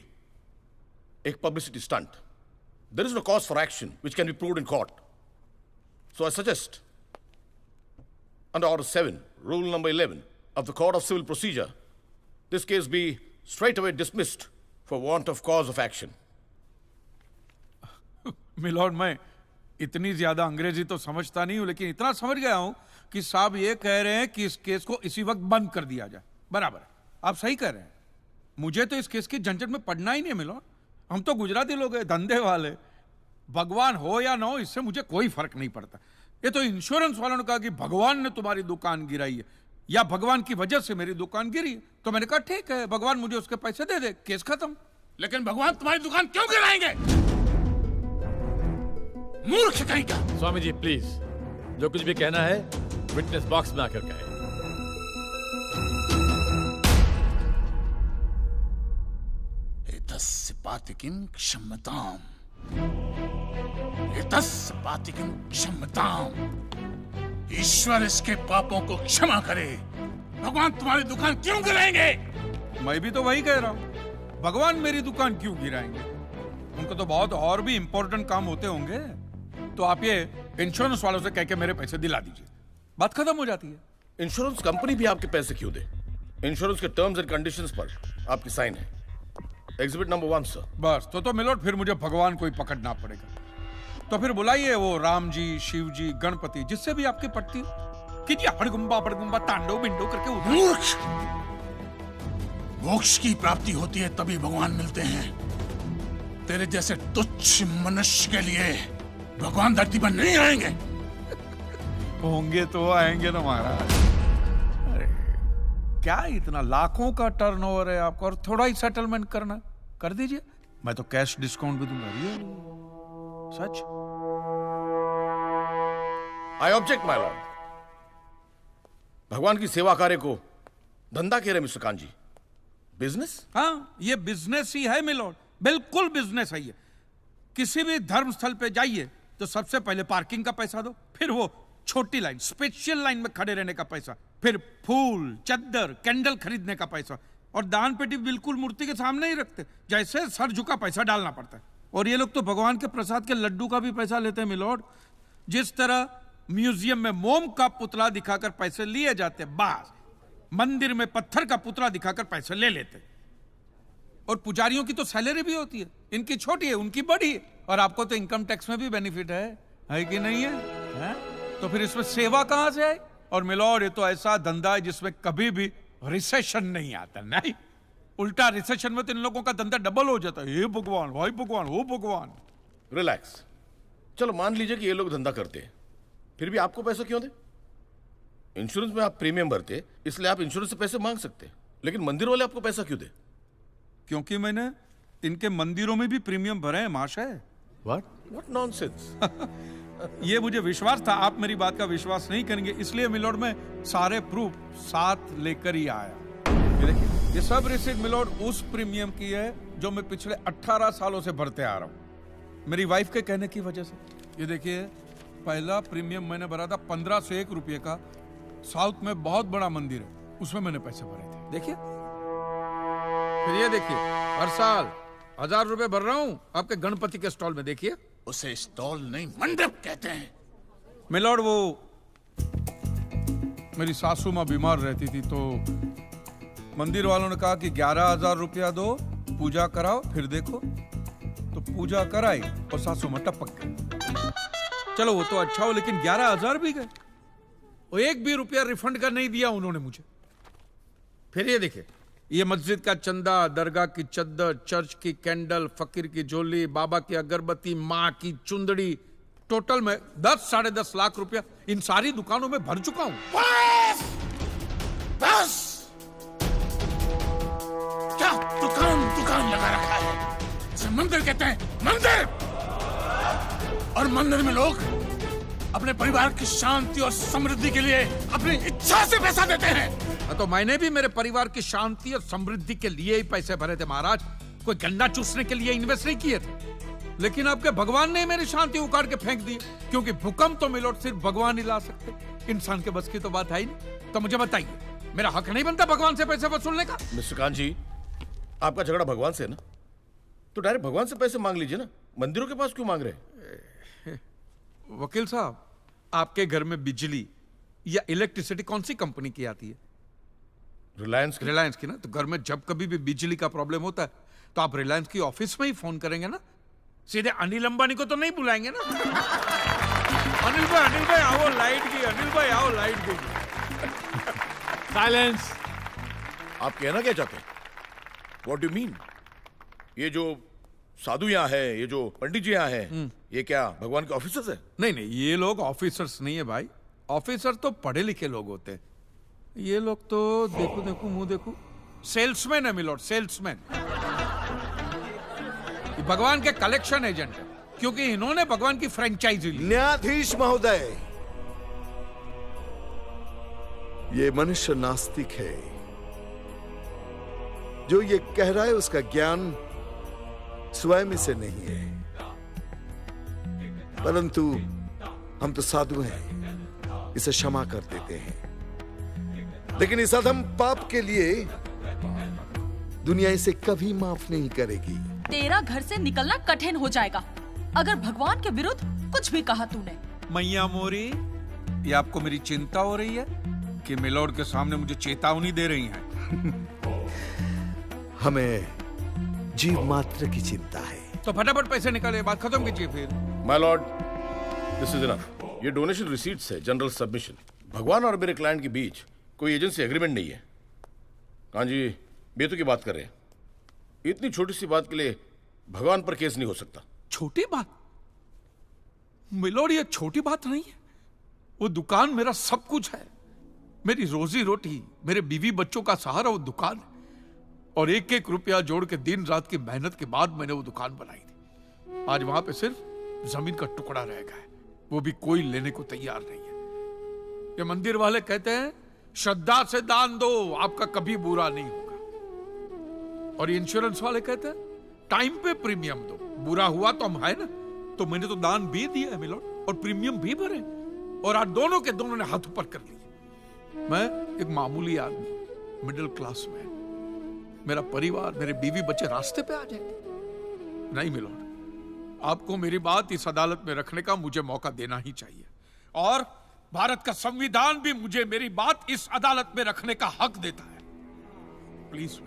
एक publicity stunt. There is no cause for action which can be proved in court. So I suggest, under Order 7, Rule number 11 of the Court of Civil Procedure, this case be straightaway dismissed for want of cause of action. Milord, मैं इतनी ज्यादा अंग्रेजी तो समझता नहीं हूं, लेकिन इतना समझ गया हूं कि साहब ये कह रहे हैं कि इस केस को इसी वक्त बंद कर दिया जाए। बराबर, आप सही कह रहे हैं। मुझे तो इस केस की झंझट में पड़ना ही नहीं है मिलॉर्ड। हम तो गुजराती लोग हैं, धंधे वाले। भगवान हो या ना हो इससे मुझे कोई फर्क नहीं पड़ता। ये तो इंश्योरेंस वालों ने कहा कि भगवान ने तुम्हारी दुकान गिराई है या भगवान की वजह से मेरी दुकान गिरी है, तो मैंने कहा ठीक है, भगवान मुझे उसके पैसे दे दे, केस खत्म। लेकिन भगवान तुम्हारी दुकान क्यों गिराएंगे? मूर्ख कहीं का। स्वामी जी प्लीज, जो कुछ भी कहना है विटनेस बॉक्स में आकर कहें। एतस्य पातिकीं क्षम्यताम्, एतस्य पातिकीं क्षम्यताम्। ईश्वर इसके पापों को क्षमा करे। भगवान तुम्हारी दुकान क्यों गिराएंगे? मैं भी तो वही कह रहा हूँ, भगवान मेरी दुकान क्यों गिराएंगे? उनको तो बहुत और भी इंपॉर्टेंट काम होते होंगे। तो आप ये इंश्योरेंस वालों से कह के मेरे पैसे दिला दीजिए, बात खत्म हो जाती है। इंश्योरेंस कंपनी भी आपके पैसे क्यों दे? इंश्योरेंस के टर्म्स एंड कंडीशंस पर आपकी साइन है। Exhibit number 1 sir. बस तो मिलोट, फिर मुझे भगवान को ही पकड़ना पड़ेगा। तो फिर बुलाइए वो राम जी, शिव जी, गणपति, जिससे भी आपकी पटती हो। कीजिए हड़गुम्बा बड़गुम्बा तांडव बिंडो करके उधर। मूर्ख! मोक्ष की प्राप्ति होती है तभी भगवान मिलते हैं। तेरे जैसे तुच्छ मनुष्य के लिए भगवान धरती पर नहीं आएंगे। होंगे तो आएंगे ना महाराज। अरे क्या इतना लाखों का टर्नओवर है आपको, और थोड़ा ही सेटलमेंट करना, कर दीजिए। मैं तो कैश डिस्काउंट भी दूंगा। सच। I object my lord. भगवान की सेवा कार्य को धंधा कह रहे मिस्टर कान जी, बिजनेस? हाँ, ये बिजनेस ही है मिलोड, बिल्कुल बिजनेस है ये। किसी भी धर्म स्थल पे जाइए तो सबसे पहले पार्किंग का पैसा दो, फिर वो छोटी लाइन, स्पेशल लाइन में खड़े रहने का पैसा, फिर फूल, चद्दर, कैंडल खरीदने का पैसा, और दान पेटी बिल्कुल मूर्ति के सामने ही रखते, जैसे सर झुका पैसा डालना पड़ता है। और ये लोग तो भगवान के प्रसाद के लड्डू का भी पैसा लेते हैं मिलोड। जिस तरह म्यूजियम में मोम का पुतला दिखाकर पैसे लिए जाते, बस मंदिर में पत्थर का पुतला दिखाकर पैसे ले लेते। और पुजारियों की तो सैलरी भी होती है, इनकी छोटी है, उनकी बड़ी है। और आपको तो इनकम टैक्स में भी बेनिफिट है कि नहीं है? तो फिर इसमें सेवा कहां से आए? और मिलोड, ये तो ऐसा धंधा है जिसमें कभी भी रिसेशन नहीं आता। नहीं, उल्टा रिसेशन में तो इन लोगों का धंधा डबल हो जाता है। हे भगवान, भाई भगवान, हो भगवान। रिलैक्स। चलो मान लीजिए कि ये लोग धंधा करते हैं, फिर भी आपको पैसा क्यों दे? इंश्योरेंस में आप प्रीमियम भरते, इसलिए आप इंश्योरेंस से पैसे मांग सकते, लेकिन मंदिर वाले आपको पैसा क्यों दे? क्योंकि मैंने इनके मंदिरों में भी प्रीमियम भरे हैं महाशय। What nonsense? ये मुझे विश्वास था, आप मेरी बात का विश्वास नहीं करेंगे, इसलिए मिलोड में सारे प्रूफ साथ लेकर ही आया। ये देखिए, ये सब रिसीट मिलोड उस प्रीमियम की है जो मैं पिछले 18 सालों से भरते आ रहा हूँ, मेरी वाइफ के कहने की वजह से। ये देखिए, पहला प्रीमियम मैंने भरा था 1501 रुपये का, साउथ में बहुत बड़ा मंदिर है, उसमें मैंने पैसे भरे थे। देखिए, फिर ये देखिए, हर साल 1000 रुपए भर रहा हूं आपके गणपति के स्टॉल में। देखिए, उसे स्टॉल नहीं मंडप कहते हैं। मिलोड, वो मेरी सासू माँ बीमार रहती थी, तो मंदिर वालों ने कहा कि 11,000 रुपया दो, पूजा कराओ, फिर देखो। तो पूजा कराई और सासू माँ टपक गई। चलो वो तो अच्छा हो, लेकिन 11,000 भी गए, वो एक भी रुपया रिफंड का नहीं दिया उन्होंने मुझे। फिर ये देखिए, ये मस्जिद का चंदा, दरगाह की चद्दर, चर्च की कैंडल, फकीर की झोली, बाबा की अगरबत्ती, माँ की चुंदड़ी, टोटल में 10-10.5 लाख रुपया इन सारी दुकानों में भर चुका हूं। बस! क्या दुकान लगा रखा है? इसे मंदिर कहते हैं, मंदिर! और मंदिर में लोग अपने परिवार की शांति और समृद्धि के लिए अपनी इच्छा से पैसा देते हैं। तो मैंने भी मेरे परिवार की शांति और समृद्धि के लिए ही पैसे भरे थे महाराज, कोई गन्ना चूसने के लिए इन्वेस्ट नहीं किए थे। लेकिन आपके भगवान ने मेरी शांति उखाड़ के फेंक दी, क्योंकि भूकंप तो मिलोड सिर्फ भगवान ही ला सकते, इंसान के बस की तो बात है ही नहीं। तो मुझे बताइए, मेरा हक नहीं बनता भगवान से पैसे वसूलने का? मिस्टर कान जी, आपका झगड़ा भगवान से है ना, तो डायरेक्ट भगवान से पैसे मांग लीजिए ना, मंदिरों के पास क्यों मांग रहे हैं? वकील साहब, आपके घर में बिजली या इलेक्ट्रिसिटी कौन सी कंपनी की आती है? रिलायंस की ना। तो घर में जब कभी भी बिजली का प्रॉब्लम होता है तो आप रिलायंस की ऑफिस में ही फोन करेंगे ना, सीधे अनिल अंबानी को तो नहीं बुलाएंगे ना। अनिल भाई आओ लाइट गई, अनिल भाई आओ लाइट गई। साइलेंस। आप कहना क्या चाहते हैं? What do you mean? ये जो साधु यहाँ है, ये जो पंडित जी यहाँ है, ये क्या भगवान के ऑफिसर्स है? नहीं नहीं, ये लोग ऑफिसर्स नहीं है भाई। ऑफिसर तो पढ़े लिखे लोग होते हैं। ये लोग तो देखो देखो मुंह देखो, सेल्समैन है मिलोड, सेल्समैन। भगवान के कलेक्शन एजेंट है, क्योंकि इन्होंने भगवान की फ्रेंचाइजी ली। न्यायाधीश महोदय, ये मनुष्य नास्तिक है। जो ये कह रहा है उसका ज्ञान स्वयं से नहीं है, परंतु हम तो साधु हैं, इसे क्षमा कर देते हैं। लेकिन इस अधम पाप के लिए दुनिया इसे कभी माफ नहीं करेगी। तेरा घर से निकलना कठिन हो जाएगा अगर भगवान के विरुद्ध कुछ भी कहा तूने। मैया मोरी, ये आपको मेरी चिंता हो रही है कि मिलोड के सामने मुझे चेतावनी दे रही हैं? हमें जीव मात्र की चिंता है। तो फटाफट पैसे निकाले, बात खत्म कीजिए फिर। My Lord, this is enough. ये डोनेशन रिसीट्स है, जनरल सबमिशन। भगवान और मेरे क्लाइंट के बीच कोई एजेंसी एग्रीमेंट नहीं है। कांजी बेतु की बात कर रहे हैं। इतनी छोटी सी बात के लिए भगवान पर केस नहीं हो सकता। छोटी बात मिलोड, ये छोटी बात नहीं है। वो दुकान मेरा सब कुछ है, मेरी रोजी रोटी, मेरे बीवी बच्चों का सहारा वो दुकान है। और एक एक रुपया जोड़ के दिन रात की मेहनत के बाद मैंने वो दुकान बनाई थी। आज वहां पे सिर्फ जमीन का टुकड़ा रह गया है, वो भी कोई लेने को तैयार नहीं है। ये मंदिर वाले कहते हैं श्रद्धा से दान दो, आपका कभी बुरा नहीं होगा। और इंश्योरेंस वाले कहते हैं टाइम पे प्रीमियम दो, बुरा हुआ तो हम है ना। तो मैंने तो दान भी दिया है मिलोड, और प्रीमियम भी भरे, और आज दोनों के दोनों ने हाथ ऊपर कर लिए। मैं एक मामूली आदमी, मिडिल क्लास में, मेरा परिवार, मेरे बीवी बच्चे रास्ते पे आ जाएंगे। नहीं मिलोड, आपको मेरी बात इस अदालत में रखने का मुझे मौका देना ही चाहिए, और भारत का संविधान भी मुझे मेरी बात इस अदालत में रखने का हक देता है। प्लीज।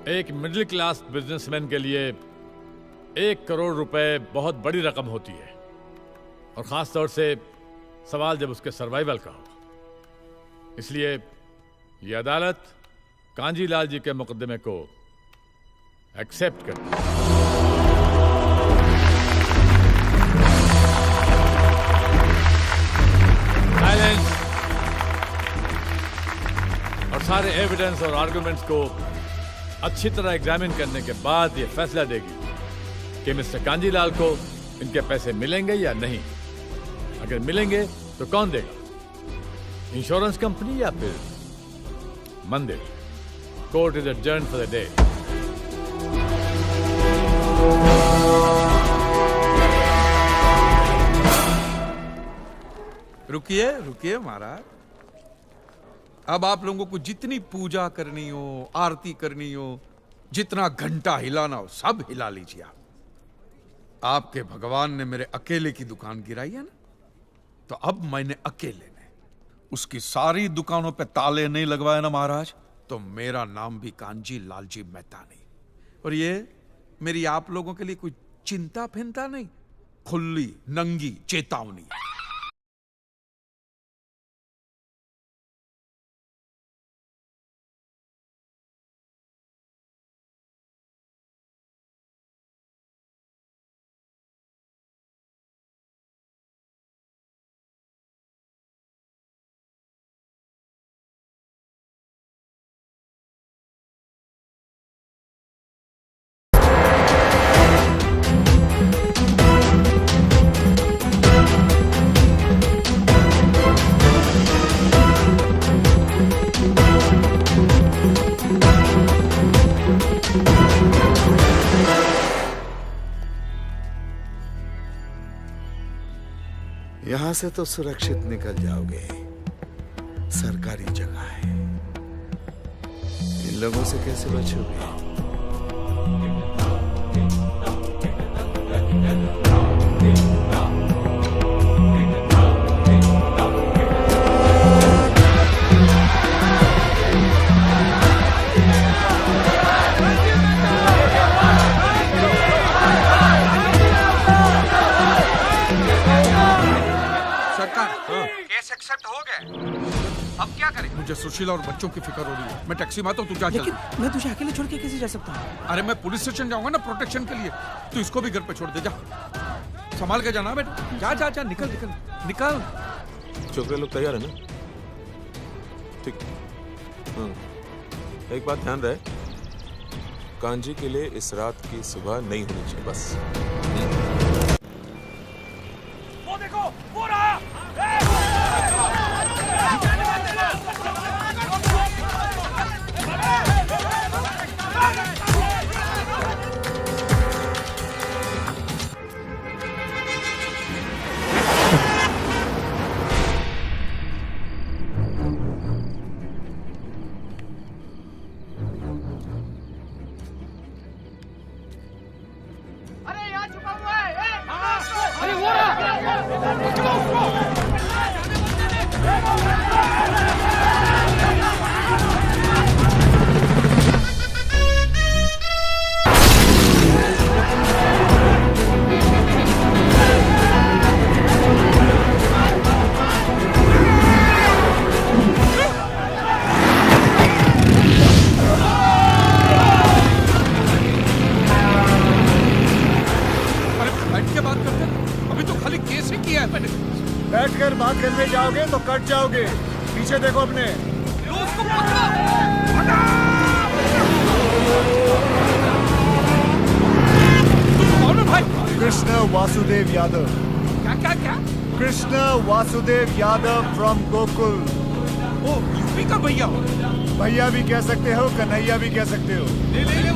एक मिडिल क्लास बिजनेसमैन के लिए 1 करोड़ रुपए बहुत बड़ी रकम होती है, और खास तौर से सवाल जब उसके सर्वाइवल का हो। इसलिए यह अदालत कांजीलाल जी के मुकदमे को एक्सेप्ट करती है। साइलेंस। और सारे एविडेंस और आर्गुमेंट्स को अच्छी तरह एग्जामिन करने के बाद यह फैसला देगी कि मिस्टर कांजीलाल को इनके पैसे मिलेंगे या नहीं। अगर मिलेंगे तो कौन देगा, इंश्योरेंस कंपनी या फिर मंदिर? Court is adjourned for the day. रुकिए रुकिए महाराज, अब आप लोगों को जितनी पूजा करनी हो, आरती करनी हो, जितना घंटा हिलाना हो, सब हिला लीजिए आप। आपके भगवान ने मेरे अकेले की दुकान गिराई है ना, तो अब मैंने अकेले ने उसकी सारी दुकानों पे ताले नहीं लगवाए ना महाराज, तो मेरा नाम भी कांजी लालजी मेहता नहीं। और ये मेरी आप लोगों के लिए कोई चिंता फिंता नहीं, खुली नंगी चेतावनी। यहां से तो सुरक्षित निकल जाओगे, सरकारी जगह है। इन लोगों से कैसे बचोगे? एक्सेप्ट हो गए। अब क्या करें? मुझे सुशीला और बच्चों की फिक्र हो रही है। मैं टैक्सी में आता हूँ, तू जा। लेकिन मैं तुझे अकेले छोड़ के कैसे जा सकता हूँ? अरे मैं पुलिस स्टेशन जाऊंगा ना प्रोटेक्शन के लिए, तू इसको भी घर पे छोड़ दे। जा, संभाल के जाना बेटा। जा जा जा, निकल निकल निकल। छोकरे लोग तैयार है ना? ठीक। हाँ। एक बात ध्यान रहे, कांजी के लिए इस रात की सुबह नहीं होनी चाहिए बस। वो देखो, वो रहा। बैठकर बात करने जाओगे तो कट जाओगे। पीछे देखो अपने। कृष्ण वासुदेव यादव। क्या क्या क्या? कृष्ण वासुदेव यादव फ्रॉम गोकुल। ओ, यूपी का भैया हो? भैया भी कह सकते हो, कन्हैया भी कह सकते हो। ले ले ले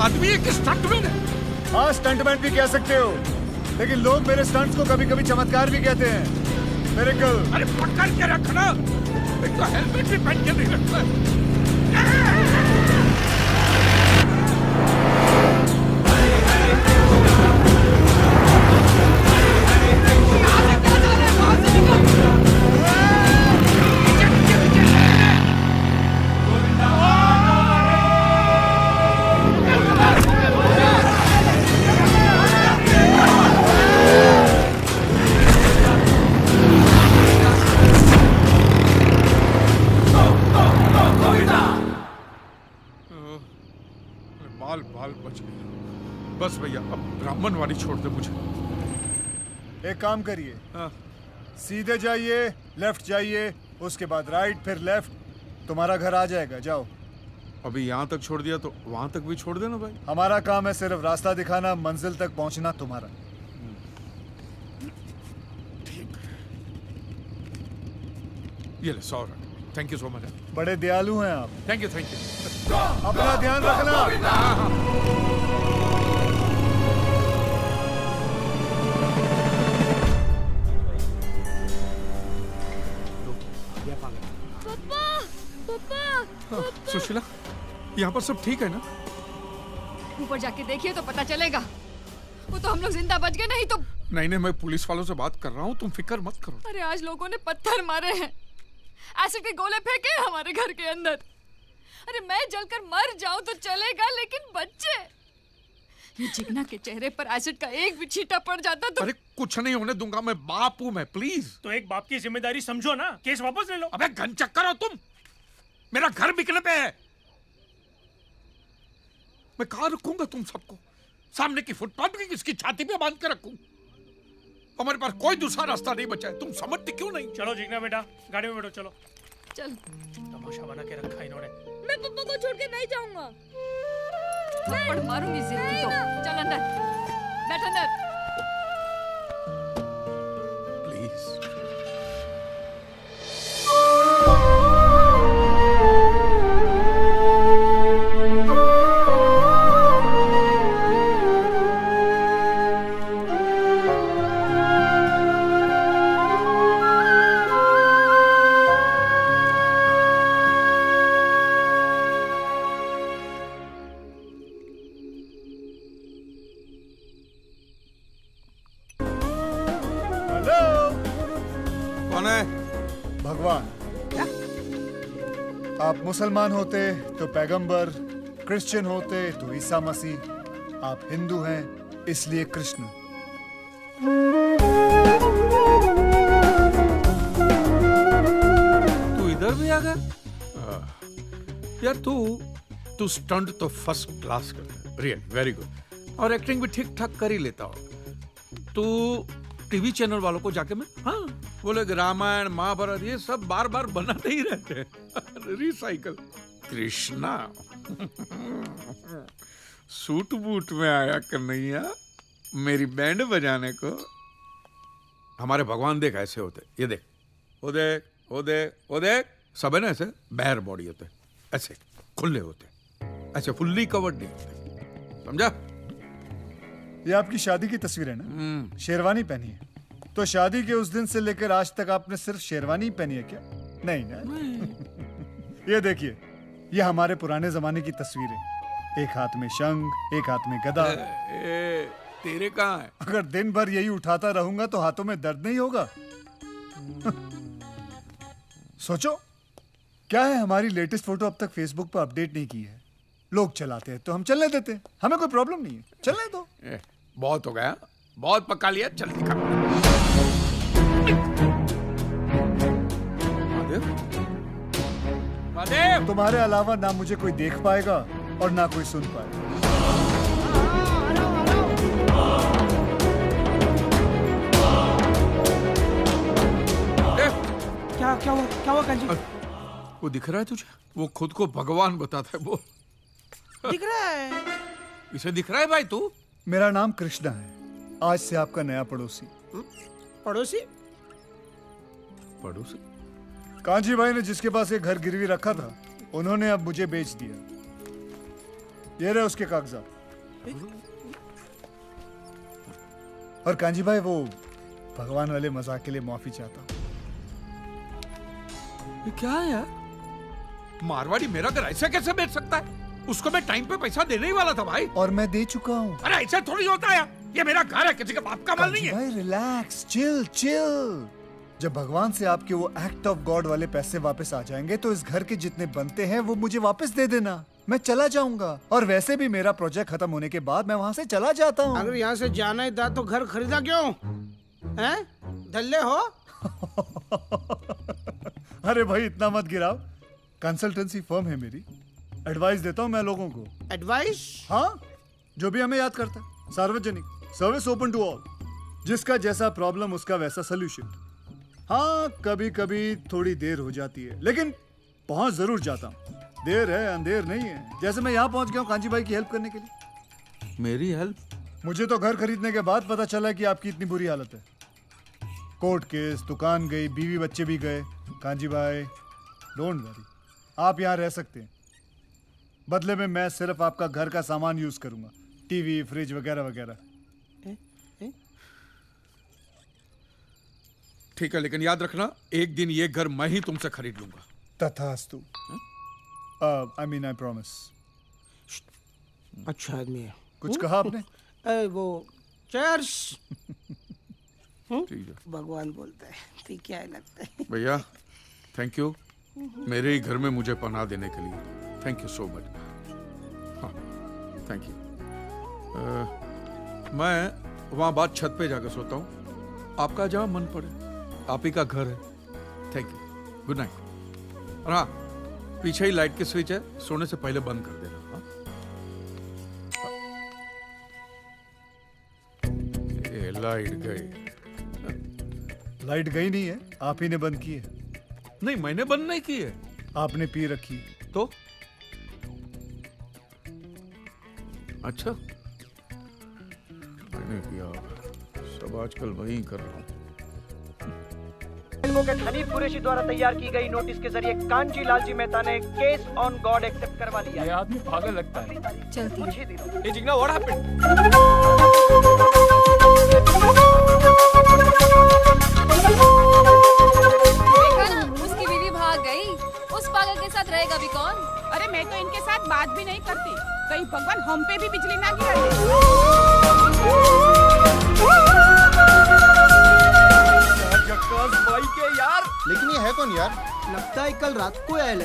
आदमी एक स्टंटमैन है। हाँ, स्टंटमैन भी कह सकते हो, लेकिन लोग मेरे स्टंट्स को कभी कभी चमत्कार भी कहते हैं। मेरे कल अरे पकड़ के रखना, एक तो हेलमेट भी पहन के नहीं रखता। बाल बच गया। बस भैया, अब ब्राह्मण वाली छोड़ दे मुझे। एक काम करिए, सीधे जाइए, लेफ्ट जाइए, उसके बाद राइट, फिर लेफ्ट, तुम्हारा घर आ जाएगा। जाओ। अभी यहाँ तक छोड़ दिया तो वहां तक भी छोड़ देना भाई। हमारा काम है सिर्फ रास्ता दिखाना, मंजिल तक पहुंचना तुम्हारा। ये ले 100। Thank you so much. बड़े दयालु हैं आप। Thank you thank you. अपना ध्यान रखना। सुशीला, यहाँ पर सब ठीक है ना? ऊपर जाके देखिए तो पता चलेगा। वो तो हम लोग जिंदा बच गए, नहीं तो। नहीं, मैं पुलिस वालों से बात कर रहा हूँ, तुम फिक्र मत करो। अरे आज लोगों ने पत्थर मारे हैं, एसिड के गोले फेंके हमारे घर के अंदर। अरे मैं जलकर मर जाऊं तो चलेगा, लेकिन बच्चे, ये जिगना के चेहरे पर एसिड का एक भी छींटा पड़ जाता तो। अरे कुछ नहीं होने दूंगा, मैं बाप हूं मैं, प्लीज। तो एक बाप की जिम्मेदारी समझो ना, केस वापस ले लो। अबे घन चक्कर हो तुम, मेरा घर बिकने पे है। मैं कहाँ रखूंगा तुम सबको? सामने की फुटपाथ की किसकी छाती पे बांध के रखूं? हमारे पास कोई दूसरा रास्ता नहीं बचा है, तुम समझते क्यों नहीं? चलो जिगना बेटा, गाड़ी में बैठो। चलो चल। तमाशा बना के रखा इन्होंने। मैं पप्पा को छोड़ के नहीं जाऊंगा। थप्पड़ मारूंगी जिंदगी तो। चल अंदर बैठ, अंदर प्लीज। कौन है? भगवान। आप मुसलमान होते तो पैगंबर, क्रिश्चियन होते तो ईसा मसीह, आप हिंदू हैं इसलिए कृष्ण। तू इधर भी आ गया? यार तू स्टंट तो फर्स्ट क्लास करता है, रियल वेरी गुड, और एक्टिंग भी ठीक ठाक कर ही लेता हो। तू टीवी चैनल वालों को जाके मैं बोले कि रामायण महाभारत ये सब बार बार बनाते ही रहते हैं रिसाइकल। कृष्णा सूट बूट में आया कन्हैया मेरी बैंड बजाने को। हमारे भगवान देख ऐसे होते, ये देख, वो देख, वो देख, वो देख, सब है ना ऐसे बैर बॉडी होते, ऐसे खुले होते, ऐसे फुल्ली कवर्ड नहीं होते, समझा? ये आपकी शादी की तस्वीर है ना? शेरवानी पहनी है, तो शादी के उस दिन से लेकर आज तक आपने सिर्फ शेरवानी पहनी है क्या? नहीं ना? ये देखिए, ये हमारे पुराने जमाने की तस्वीर है। एक हाथ में शंख, एक हाथ में गदा। तेरे कहाँ है? अगर दिन भर यही उठाता रहूंगा तो हाथों में दर्द नहीं होगा? सोचो, क्या है हमारी लेटेस्ट फोटो अब तक फेसबुक पर अपडेट नहीं की है। लोग चलाते हैं तो हम चलने देते हैं, हमें कोई प्रॉब्लम नहीं है, चलने दो। बहुत हो गया, बहुत पका लिया, चल दिखा। महादेव, तुम्हारे अलावा ना मुझे कोई देख पाएगा और ना कोई सुन पाएगा। क्या हुआ कांजी? वो दिख रहा है तुझे? वो खुद को भगवान बताता है, वो दिख रहा है? इसे दिख रहा है भाई? तू? मेरा नाम कृष्णा है, आज से आपका नया पड़ोसी। पड़ोसी? पड़ोसी? कांजी भाई ने जिसके पास एक घर गिरवी रखा था, उन्होंने अब मुझे बेच दिया। ये रहे उसके कागजात। और कांजी भाई, वो भगवान वाले मजाक के लिए माफी चाहता हूँ। ये क्या है यार? मारवाड़ी मेरा घर ऐसे कैसे बेच सकता है? उसको मैं टाइम पे पैसा देने ही वाला था भाई। और मैं दे चुका हूँ। अरे ऐसे थोड़ी होता है, ये मेरा घर है, किसी का बाप का माल नहीं है। भाई रिलैक्स, चिल चिल। जब भगवान से आपके वो एक्ट ऑफ गॉड वाले पैसे वापस आ जाएंगे तो इस घर के जितने बनते हैं वो मुझे वापस दे देना। मैं चला जाऊंगा, और वैसे भी मेरा प्रोजेक्ट खत्म होने के बाद मैं वहाँ से चला जाता हूँ। अगर यहाँ से जाना ही था तो घर खरीदा क्यों? हैं? धल्ले हो? अरे भाई इतना मत गिराओ, कंसल्टेंसी फर्म है मेरी, एडवाइस देता हूँ मैं लोगों को। एडवाइस? हाँ, जो भी हमें याद करता है। सार्वजनिक, सर्विस ओपन टू ऑल। जिसका जैसा प्रॉब्लम उसका वैसा सोल्यूशन। हाँ, कभी कभी थोड़ी देर हो जाती है, लेकिन पहुंच जरूर जाता हूँ। देर है अंधेर नहीं है। जैसे मैं यहाँ पहुंच गया हूँ कांजी भाई की हेल्प करने के लिए। मेरी हेल्प? मुझे तो घर खरीदने के बाद पता चला कि आपकी इतनी बुरी हालत है। कोर्ट केस, दुकान गई, बीवी बच्चे भी गए। कांजी भाई डोंट वरी, आप यहाँ रह सकते हैं। बदले में मैं सिर्फ आपका घर का सामान यूज करूंगा, टीवी, फ्रिज वगैरह वगैरह। ठीक है, लेकिन याद रखना, एक दिन ये घर मैं ही तुमसे खरीद लूंगा। तथास्तु। I mean I promise. अच्छा आदमी है। कुछ कहा आपने? वो चर्च। ठीक है, भगवान बोलता है तो क्या लगता है? भैया थैंक यू, मेरे ही घर में मुझे पनाह देने के लिए। Thank you so much. हाँ थैंक यू। मैं वहाँ बात छत पे जाकर सोता हूँ, आपका जहाँ मन पड़े, आप ही का घर है। Thank you, good night. और हाँ, पीछे ही लाइट की स्विच है, सोने से पहले बंद कर देना। हाँ? ये लाइट गई। लाइट गई नहीं है, आप ही ने बंद की है। नहीं, मैंने बंद नहीं की है। आपने पी रखी तो? अच्छा, मैंने किया, सब आजकल वही कर रहा हूँ। एडवोकेट हनीफ कुरैशी द्वारा तैयार की गई नोटिस के जरिए कांजी लालजी मेहता ने केस ऑन गॉड एक्सेप्ट करवा लिया। ये आदमी पागल लगता है। चलती है। ये जिग्ना व्हाट हैपेंड? देखा ना, उसकी बीवी भाग गई। उस पागल के साथ रहेगा भी कौन? अरे मैं तो इनके साथ बात भी नहीं करती, कहीं भगवान हम पे भी बिजली ना गिरा दे। जक्कास भाई के यार। लेकिन ये है कौन यार? लगता है कल रात को आया है।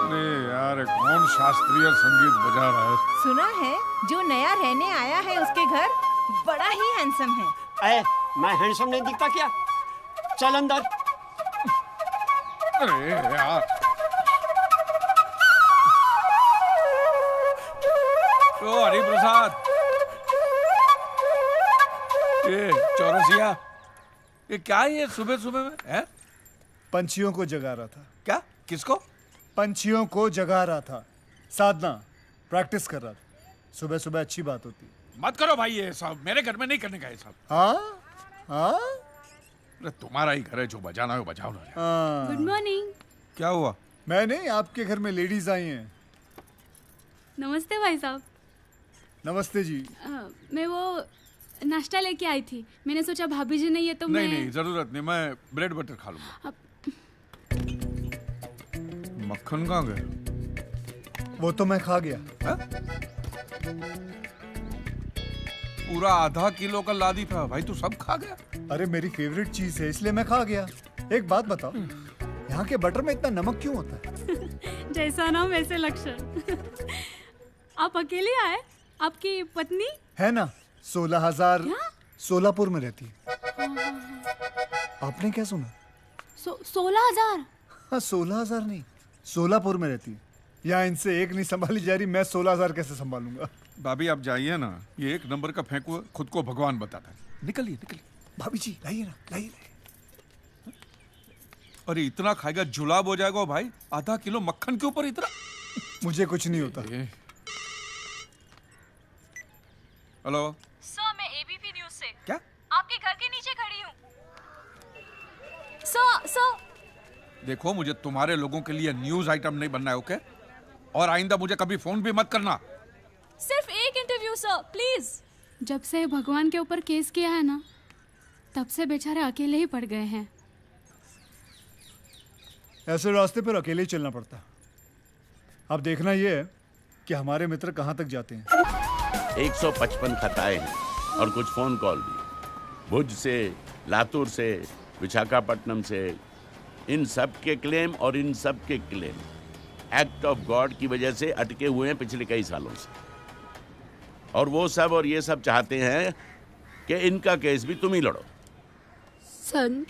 अरे यार कौन शास्त्रीय संगीत बजा रहा है? सुना है जो नया रहने आया है उसके घर बड़ा ही हैंडसम है। मैं हैंडसम नहीं दिखता क्या? चल अंदर। अरे यार तो हरि प्रसाद, ये चौरसिया, ये क्या है ये सुबह सुबह में है? पंछियों को जगा रहा था। क्या? किसको? पंछियों को जगा रहा था। साधना, प्रैक्टिस कर रहा था। सुबह सुबह अच्छी बात होती। मत करो भाई ये सब, मेरे घर में नहीं करने का ये सब। हाँ हाँ, अरे तुम्हारा ही घर है, जो बजाना हो बजाओ ना। Good morning. क्या हुआ? मैं नहीं, आपके घर में लेडीज आई हैं। नमस्ते भाई साहब। नमस्ते जी। मैं वो नाश्ता लेके आई थी, मैंने सोचा भाभी जी नहीं है तो नहीं नहीं जरूरत नहीं, मैं ब्रेड बटर खा लूंगा। मक्खन कहाँ गया? वो तो मैं खा गया। पूरा आधा किलो का लादी था भाई, तू सब खा गया? अरे मेरी फेवरेट चीज है इसलिए मैं खा गया। एक बात बताओ, यहाँ के बटर में इतना नमक क्यों होता है? जैसा नाम वैसे लक्षण। आप अकेले आए? आपकी पत्नी है ना, 16,000 सोलापुर में रहती है। आपने क्या सुना? 16,000? हाँ 16,000 नहीं, सोलापुर में रहती है। यहाँ इनसे एक नहीं संभाली जा रही, मैं 16,000 कैसे संभालूंगा? भाभी आप जाइए ना, ये एक नंबर का फेंकू है, खुद को भगवान बताता है। निकलिए निकलिए। भाभी जी लाइए ना, लाइए। अरे इतना खाएगा जुलाब हो जाएगा भाई, आधा किलो मक्खन के ऊपर इतना। मुझे कुछ नहीं होता। हेलो सर, मैं एबीपी न्यूज से। क्या? आपके घर के नीचे खड़ी हूँ। सर देखो, मुझे तुम्हारे लोगों के लिए न्यूज आइटम नहीं बनना है, ओके? और आइंदा मुझे कभी फोन भी मत करना। सिर्फ एक इंटरव्यू सर, प्लीज। जब से भगवान के ऊपर केस किया है ना, तब से बेचारे अकेले ही पड़ गए हैं। ऐसे रास्ते पर अकेले ही चलना पड़ता है। अब देखना ये है कि हमारे मित्र कहाँ तक जाते हैं। 155 खताएं हैं और कुछ फोन कॉल भी, भुज से, लातूर से, विशाखापट्टनम से। इन सब के क्लेम और इन सब के क्लेम एक्ट ऑफ गॉड की वजह से अटके हुए हैं पिछले कई सालों से। और वो सब और ये सब चाहते हैं कि इनका केस भी तुम ही लड़ो। Son,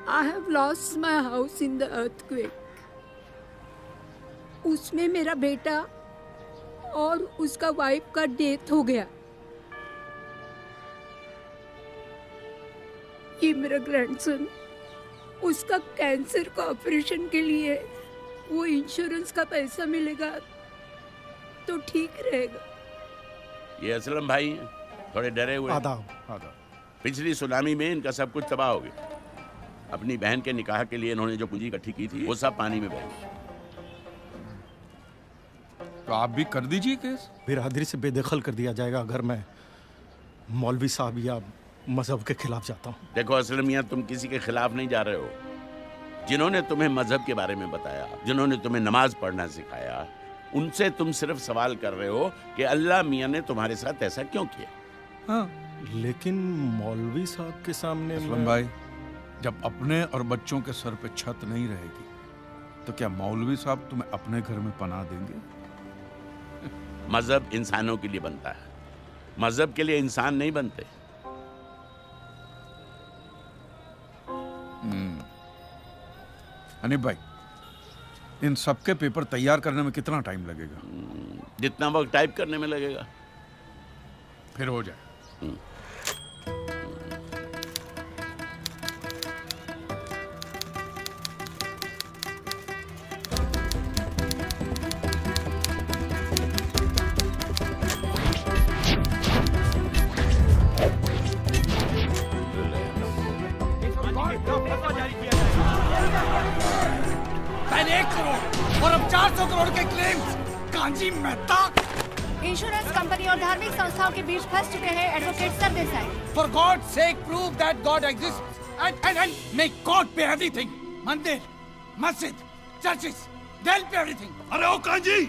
I have lost my house in the earthquake. उसमें मेरा बेटा और उसका वाइफ का डेथ हो गया। ये मेरा ग्रैंडसन, उसका कैंसर का ऑपरेशन के लिए वो इंश्योरेंस का पैसा मिलेगा तो ठीक रहेगा। ये असलम भाई हैं, थोड़े डरे हुए। आदाब। पिछली सुनामी में इनका सब कुछ तबाह हो गया। अपनी बहन के निकाह के लिए इन्होंने जो पूंजी इकट्ठी की थी वो सब पानी में बह गई। तो आप भी कर दीजिए केस। बिरादरी से बेदखल कर दिया जाएगा अगर मैं मौलवी साहब या मजहब के खिलाफ जाता हूँ। देखो असलम मियां, तुम किसी के खिलाफ नहीं जा रहे हो। जिन्होंने तुम्हें मजहब के बारे में बताया, जिन्होंने तुम्हें नमाज पढ़ना सिखाया, उनसे तुम सिर्फ सवाल कर रहे हो कि अल्लाह मियां ने तुम्हारे साथ ऐसा क्यों किया। हाँ, लेकिन मौलवी साहब के सामने असलम भाई, जब अपने और बच्चों के सर पे छत नहीं रहेगी तो क्या मौलवी साहब तुम्हें अपने घर में पनाह देंगे? मजहब इंसानों के लिए बनता है, मजहब के लिए इंसान नहीं बनते। हनीफ भाई, इन सबके पेपर तैयार करने में कितना टाइम लगेगा? जितना वक्त टाइप करने में लगेगा। फिर हो जाए। पहले 1 करोड़ और अब 400 करोड़ के claims. Kanji Mehta. Insurance company और धार्मिक संस्थाओं के बीच फंस चुके हैं advocate Sardesai. For God's sake, prove that God exists and make God pay everything. मंदिर, मस्जिद, churches, they'll pay everything. अरे ओ कांजी,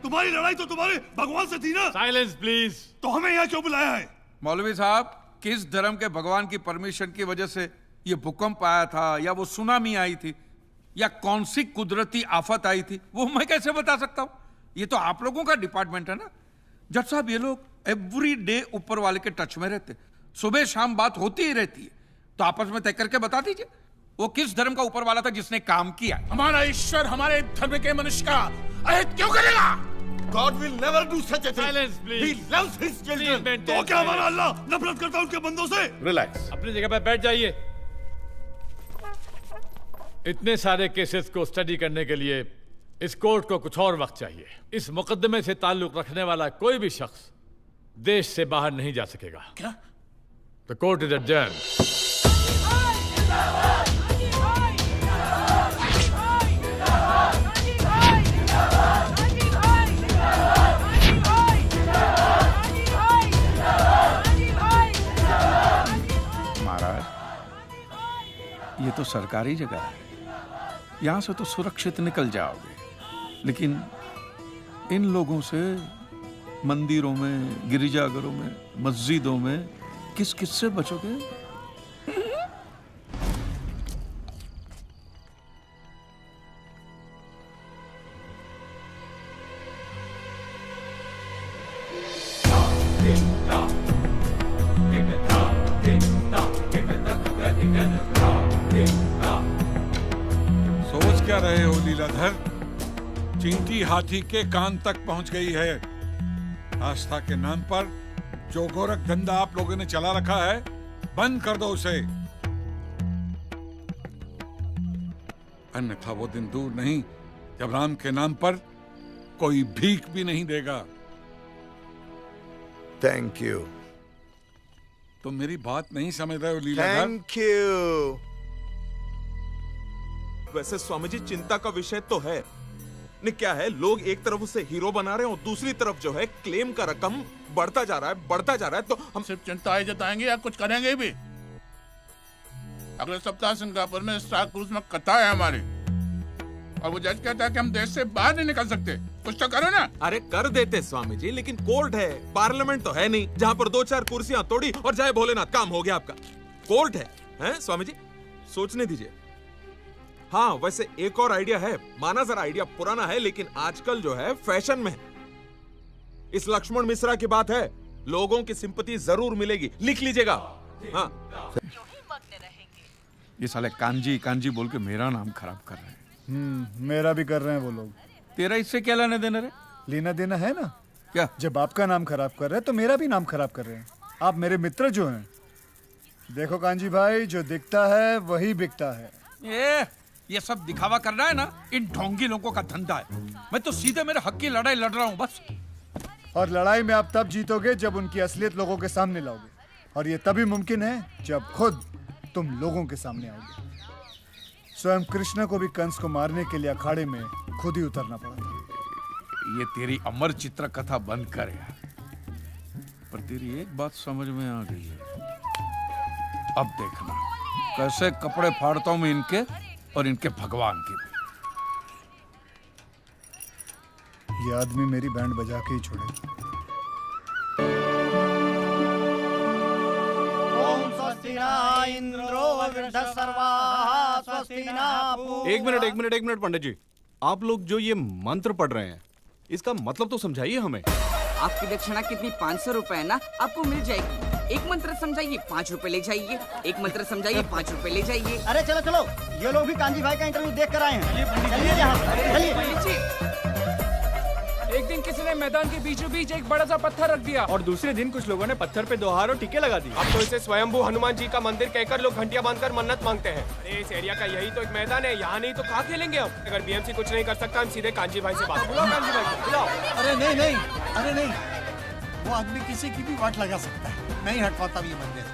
तुम्हारी लड़ाई तो तुम्हारे भगवान से थी ना? Silence please. तो हमें यहाँ क्यों बुलाया है? मौलवी साहब, किस धर्म के भगवान की परमिशन की वजह से ये भूकंप आया था, या वो सुनामी आई थी, या कौन सी कुदरती आफत आई थी, वो मैं कैसे बता सकता हूँ? ये तो आप लोगों का डिपार्टमेंट है ना। जज साहब, ये लोग एवरी डे ऊपर वाले के टच में रहते, सुबह शाम बात होती ही रहती है, तो आपस में तय करके बता दीजिए वो किस धर्म का ऊपर वाला था जिसने काम किया। हमारा ईश्वर हमारे धर्म के मनुष्य का अहित क्यों करेगा? God will never do such a thing. Silence, please. He loves his children. तो क्या हमारा अल्लाह नफरत करता है उनके बंदों से? रिलैक्स। अपनी जगह पर बैठ जाइए। इतने सारे केसेस को स्टडी करने के लिए इस कोर्ट को कुछ और वक्त चाहिए। इस मुकदमे से ताल्लुक रखने वाला कोई भी शख्स देश से बाहर नहीं जा सकेगा। क्या? The court is adjourned. महाराज, ये तो सरकारी जगह है, यहां से तो सुरक्षित निकल जाओगे, लेकिन इन लोगों से मंदिरों में, गिरिजाघरों में, मस्जिदों में किस किस से बचोगे? सोच क्या रहे हो लीलाधर? चींटी हाथी के कान तक पहुंच गई है। आस्था के नाम पर जो गोरख धंधा आप लोगों ने चला रखा है, बंद कर दो उसे, अन्यथा वो दिन दूर नहीं जब राम के नाम पर कोई भीख भी नहीं देगा। Thank you. तुम मेरी बात नहीं समझ रहे हो लीलाधर। Thank you. वैसे स्वामी जी, चिंता का विषय तो है नहीं, क्या है, लोग एक तरफ उसे हीरो बना रहे हैं और दूसरी तरफ जो है क्लेम का रकम बढ़ता जा रहा है, तो हम सिर्फ चिंता ही जताएंगे या कुछ करेंगे भी? अगले सप्ताह सिंगापुर में स्टार क्रूज में कथा है हमारी, और वो जज कहता है कि हम देश से बाहर नहीं निकल सकते। कुछ तो करो ना। अरे कर देते स्वामी जी, लेकिन कोर्ट है, पार्लियामेंट तो है नहीं जहाँ पर 2-4 कुर्सियां तोड़ी और जय भोलेनाथ, काम हो गया आपका। कोर्ट है स्वामी जी, सोचने दीजिए। हाँ, वैसे एक और आइडिया है, माना जरा आइडिया पुराना है, लेकिन आजकल जो है फैशन में है। इस लक्ष्मण मिश्रा की बात है, लोगों की सिंपैथी जरूर मिलेगी, लिख लीजिएगा। हाँ, ये साले कांजी कांजी बोल के मेरा नाम खराब कर रहे हैं। मेरा भी कर रहे हैं वो लोग। तेरा इससे क्या लेना देना रे? लेना देना है ना। क्या? जब आपका नाम खराब कर रहे हैं तो मेरा भी नाम खराब कर रहे हैं। आप मेरे मित्र जो हैं। देखो कांजी भाई, जो दिखता है वही बिकता है। ये सब दिखावा करना है ना, इन ढोंगी लोगों का धंधा है। मैं तो सीधे मेरे हक की लड़ाई लड़ रहा हूँ बस। और लड़ाई में आप तब जीतोगे जब उनकी असलियत लोगों के सामने लाओगे, और ये तभी मुमकिन है जब खुद तुम लोगों के सामने आओगे। स्वयं कृष्ण को भी कंस को मारने के लिए अखाड़े में खुद ही उतरना पड़ा था। ये तेरी अमर चित्र कथा बंद कर यार। पर तेरी एक बात समझ में आ गई है, अब देखना कैसे कपड़े फाड़ता हूं मैं इनके और इनके भगवान के भी। ये आदमी मेरी बैंड बजा के ही छोड़े। एक मिनट पंडित जी, आप लोग जो ये मंत्र पढ़ रहे हैं, इसका मतलब तो समझाइए हमें। आपकी दक्षिणा कितनी? 500 रुपए है ना, आपको मिल जाएगी। एक मंत्र समझाइए, 5 रुपए ले जाइए। एक मंत्र समझाइए, 5 रुपए ले जाइए। अरे चलो चलो, ये लोग भी कांजी भाई का इंटरव्यू देख कर आए हैं। चलिए यहाँ, चलिए। एक दिन किसी ने मैदान के बीचों बीच एक बड़ा सा पत्थर रख दिया, और दूसरे दिन कुछ लोगों ने पत्थर पे 2 हार और टीके लगा दिए। अब तो इसे स्वयंभू हनुमान जी का मंदिर कहकर लोग घंटियां बांधकर मन्नत मांगते हैं। अरे इस एरिया का यही तो एक मैदान है, यहाँ नहीं तो कहाँ खेलेंगे अब? अगर बीएमसी कुछ नहीं कर सकता, हम सीधे कांजी भाई से बात। बुलाओ कांजी भाई को, बुलाओ। अरे नहीं, अरे नहीं, वो आदमी किसी की भी वाट लगा सकता है, नहीं हट पाता ये मंदिर।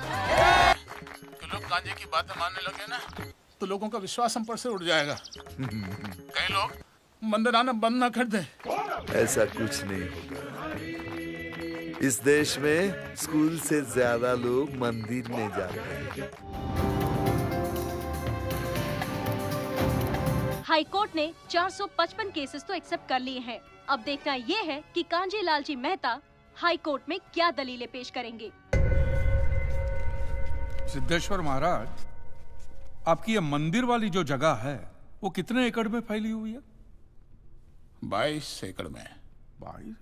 तो लोग कांजी की बातें मानने लगे ना, तो लोगों का विश्वास हम पर से उड़ जाएगा। कई लोग मंदिर आना बंद ना कर दे। ऐसा कुछ नहीं होगा। इस देश में स्कूल से ज्यादा लोग मंदिर में जाते हैं। हाई कोर्ट ने 455 केसेस तो एक्सेप्ट कर लिए हैं। अब देखना ये है कि कांजी लाल जी मेहता हाई कोर्ट में क्या दलीलें पेश करेंगे। सिद्धेश्वर महाराज, आपकी ये मंदिर वाली जो जगह है वो कितने एकड़ में फैली हुई है? 22 एकड़ में। 22?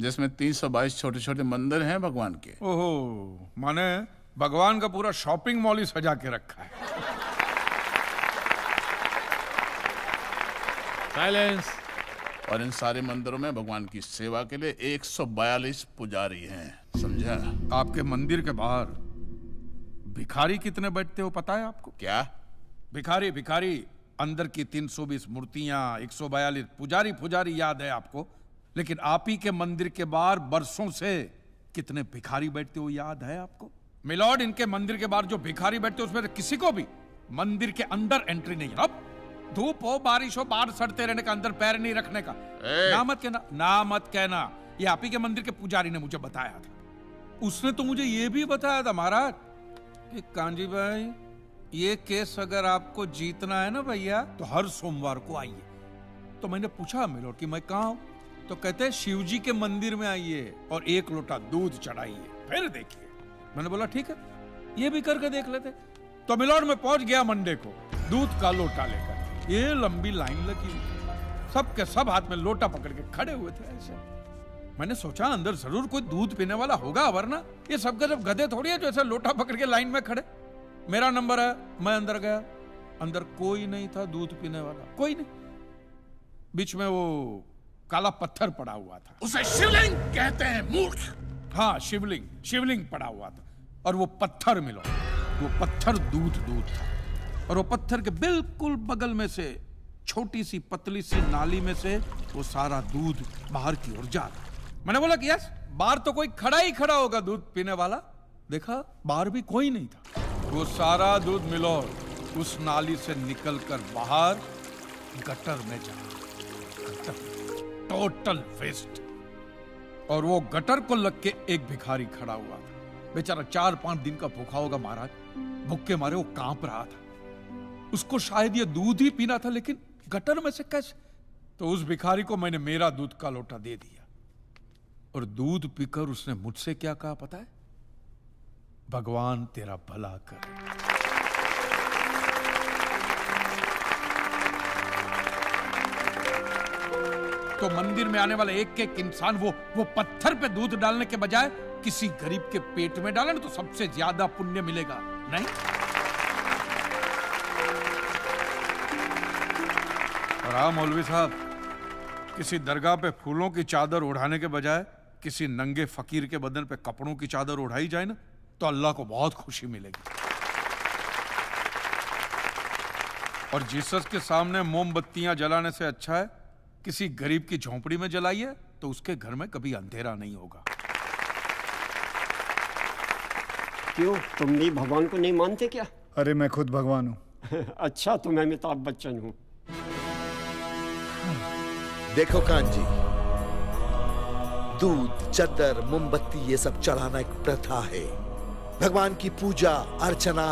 जिसमें 322 छोटे छोटे मंदिर हैं भगवान के। ओहो, माने भगवान का पूरा शॉपिंग मॉल ही सजा के रखा है। साइलेंस। और इन सारे मंदिरों में भगवान की सेवा के लिए 142 पुजारी हैं, समझा? आपके मंदिर के बाहर भिखारी कितने बैठते हो पता है आपको? क्या? भिखारी भिखारी अंदर की 320 मूर्तियां, 142 पुजारी पुजारी याद है आपको, लेकिन आप ही के मंदिर के बाहर बरसों से कितने भिखारी बैठते हो याद है आपको? मिलॉर्ड, इनके मंदिर के बाहर जो भिखारी बैठते हो उसमें किसी को भी मंदिर के अंदर एंट्री नहीं। अब धूप हो बारिश हो बाहर सड़ते रहने का, अंदर पैर नहीं रखने का। ना मत कहना, ना मत कहना। ये आप ही के मंदिर के पुजारी ने मुझे बताया था। उसने तो मुझे ये भी बताया था महाराज कि कांजी भाई, ये केस अगर आपको जीतना है ना भैया तो हर सोमवार को आइए। तो मैंने पूछा मिलॉर्ड कि मैं कहाँ हूं? तो कहते हैं शिव जी के मंदिर में आइए और 1 लोटा दूध चढ़ाइए, फिर देखिए। मैंने बोला ठीक है, ये भी करके देख लेते। तो मिलॉर्ड में पहुंच गया मंडे को दूध का लोटा लेकर। ये लंबी लाइन लगी, सबके सब हाथ में लोटा पकड़ के खड़े हुए थे ऐसे। मैंने सोचा अंदर जरूर कोई दूध पीने वाला होगा, वरना ये सब जब गधे थोड़ी है जो ऐसे लोटा पकड़ के लाइन में खड़े। मेरा नंबर है, मैं अंदर गया, अंदर कोई नहीं था दूध पीने वाला, कोई नहीं। बीच में वो काला पत्थर पड़ा हुआ था, उसे शिवलिंग कहते हैं मूर्ख। हाँ, शिवलिंग, शिवलिंग पड़ा हुआ था। और वो पत्थर मिलो, वो पत्थर दूध था। और वो पत्थर के बिल्कुल बगल में से छोटी सी पतली सी नाली में से वो सारा दूध बाहर की ओर जा रहा। मैंने बोला कि यस, बाहर तो कोई खड़ा ही खड़ा होगा दूध पीने वाला। देखा बाहर भी कोई नहीं था। वो सारा दूध मिलो उस नाली से निकलकर बाहर गटर में जा, गटर, टोटल वेस्ट। और वो गटर को लग के एक भिखारी खड़ा हुआ था, बेचारा 4-5 दिन का भूखा होगा महाराज, भूख के मारे वो कांप रहा था। उसको शायद ये दूध ही पीना था, लेकिन गटर में से कैसे? तो उस भिखारी को मैंने मेरा दूध का लोटा दे दिया। और दूध पीकर उसने मुझसे क्या कहा पता है? भगवान तेरा भला करे। तो मंदिर में आने वाला एक एक इंसान वो पत्थर पे दूध डालने के बजाय किसी गरीब के पेट में डाले ना तो सबसे ज्यादा पुण्य मिलेगा, नहीं? और हाँ मौलवी साहब, किसी दरगाह पे फूलों की चादर ओढ़ाने के बजाय किसी नंगे फकीर के बदन पे कपड़ों की चादर ओढ़ाई जाए ना तो अल्लाह को बहुत खुशी मिलेगी। और जीसस के सामने मोमबत्तियां जलाने से अच्छा है किसी गरीब की झोंपड़ी में जलाइए, तो उसके घर में कभी अंधेरा नहीं होगा। क्यों, तुम भी भगवान को नहीं मानते क्या? अरे मैं खुद भगवान हूँ। अच्छा, तो मैं अमिताभ बच्चन हूँ। देखो कांजी, दूध, चद्दर, मोमबत्ती ये सब चढ़ाना एक प्रथा है। भगवान की पूजा अर्चना,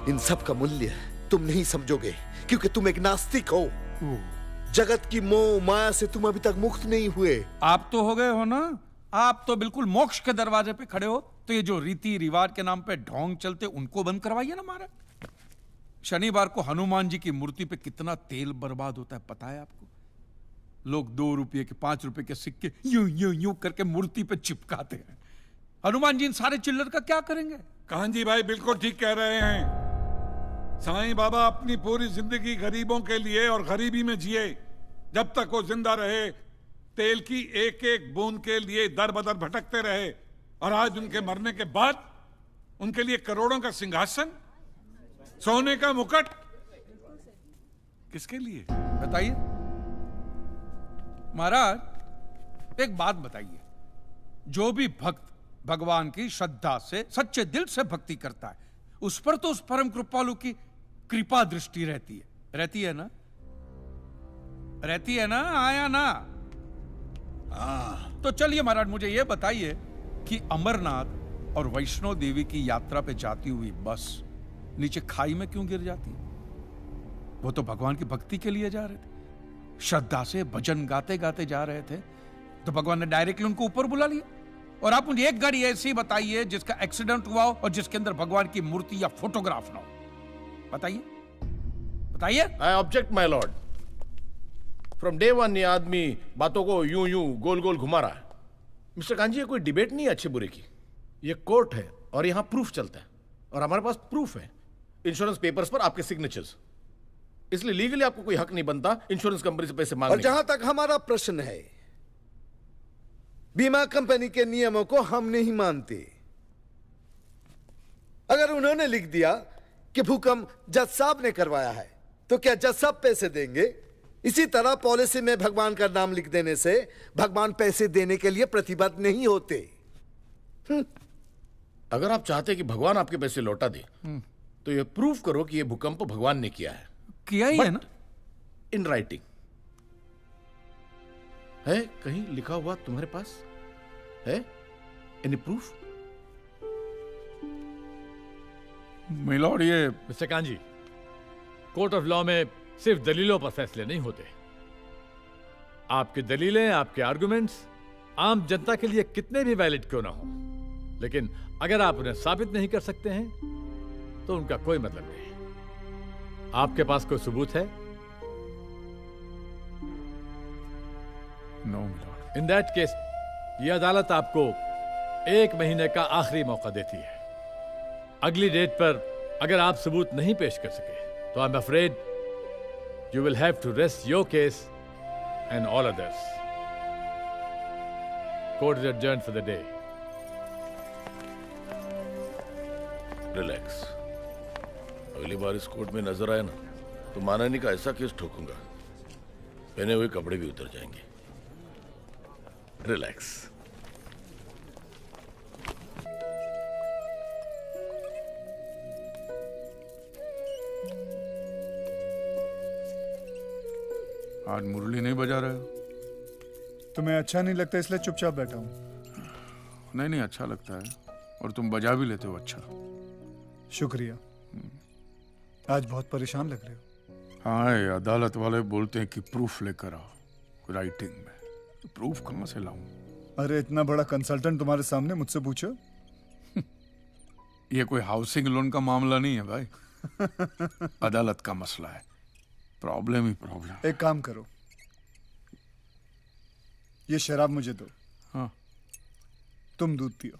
इन सब का मूल्य तुम नहीं समझोगे क्योंकि तुम एक नास्तिक हो। जगत की मोह माया से तुम अभी तक मुक्त नहीं हुए। आप तो हो गए हो ना, आप तो बिल्कुल मोक्ष के दरवाजे पे खड़े हो। तो ये जो रीति रिवाज के नाम पे ढोंग चलते उनको बंद करवाइए ना महाराज। शनिवार को हनुमान जी की मूर्ति पे कितना तेल बर्बाद होता है पता है आपको? लोग 2 रुपये के 5 रुपए के सिक्के यूं यूं यूं करके मूर्ति पे चिपकाते हैं। हनुमान जी इन सारे चिल्लर का क्या करेंगे? कांजी भाई बिल्कुल ठीक कह रहे हैं। साईं बाबा अपनी पूरी जिंदगी गरीबों के लिए और गरीबी में जिए। जब तक वो जिंदा रहे तेल की एक एक बूंद के लिए दर बदर भटकते रहे, और आज उनके मरने के बाद उनके लिए करोड़ों का सिंहासन, सोने का मुकुट, किसके लिए बताइए महाराज। एक बात बताइए, जो भी भक्त भगवान की श्रद्धा से सच्चे दिल से भक्ति करता है उस पर तो उस परम कृपालु की कृपा दृष्टि रहती है ना? रहती है ना? आया ना? तो चलिए महाराज मुझे यह बताइए कि अमरनाथ और वैष्णो देवी की यात्रा पे जाती हुई बस नीचे खाई में क्यों गिर जाती है? वो तो भगवान की भक्ति के लिए जा रहे थे, श्रद्धा से भजन गाते गाते जा रहे थे, तो भगवान ने डायरेक्टली उनको ऊपर बुला लिया। और आप मुझे एक गाड़ी ऐसी बताइए जिसका एक्सीडेंट हुआ हो और जिसके अंदर भगवान की मूर्ति या फोटोग्राफ ना हो। बताइए बताइए। आई object my Lord. From day one ये आदमी बातों को यूं यूं गोल गोल घुमा रहा है। मिस्टर कांजी, ये कोई डिबेट नहीं है अच्छे बुरे की, ये कोर्ट है और यहां प्रूफ चलता है और हमारे पास प्रूफ है, इंश्योरेंस पेपर्स पर आपके सिग्नेचर्स। इसलिए लीगली आपको कोई हक नहीं बनता इंश्योरेंस कंपनी से पैसे मांगने और जहां तक हमारा प्रश्न है, बीमा कंपनी के नियमों को हम नहीं मानते। अगर उन्होंने लिख दिया कि भूकंप जज साहब ने करवाया है तो क्या जज साहब पैसे देंगे? इसी तरह पॉलिसी में भगवान का नाम लिख देने से भगवान पैसे देने के लिए प्रतिबद्ध नहीं होते। अगर आप चाहते कि भगवान आपके पैसे लौटा दे तो ये प्रूफ करो कि ये भूकंप भगवान ने किया है। किया ही है ना, इन राइटिंग है, कहीं लिखा हुआ तुम्हारे पास है? Any proof? मिलॉर्ड, ये mister kanji, court of law में सिर्फ दलीलों पर फैसले नहीं होते। आपकी दलीलें, आपके आर्गुमेंट्स आम जनता के लिए कितने भी वैलिड क्यों ना हो, लेकिन अगर आप उन्हें साबित नहीं कर सकते हैं तो उनका कोई मतलब नहीं। आपके पास कोई सबूत है? No milord. In that case यह अदालत आपको 1 महीने का आखिरी मौका देती है। अगली डेट पर अगर आप सबूत नहीं पेश कर सके तो I am afraid you will have to rest your case and all others. Court is adjourned for the day. Relax. अगली बार इस कोर्ट में नजर आया ना तो माननी का ऐसा केस ठोकूंगा, पहने हुए कपड़े भी उतर जाएंगे। रिलैक्स। आज मुरली नहीं बजा रहे हो? तुम्हें अच्छा नहीं लगता इसलिए चुपचाप बैठा हूं। नहीं नहीं, अच्छा लगता है और तुम बजा भी लेते हो अच्छा। शुक्रिया। आज बहुत परेशान लग रहे हो। हाँ, ये अदालत वाले बोलते हैं कि प्रूफ लेकर आओ राइटिंग में, तो प्रूफ कहाँ से लाऊं? अरे इतना बड़ा कंसल्टेंट तुम्हारे सामने मुझसे पूछो। ये कोई हाउसिंग लोन का मामला नहीं है भाई, अदालत का मसला है। प्रॉब्लम ही प्रॉब्लम। एक काम करो, ये शराब मुझे दो। हाँ। तुम दूध पियो।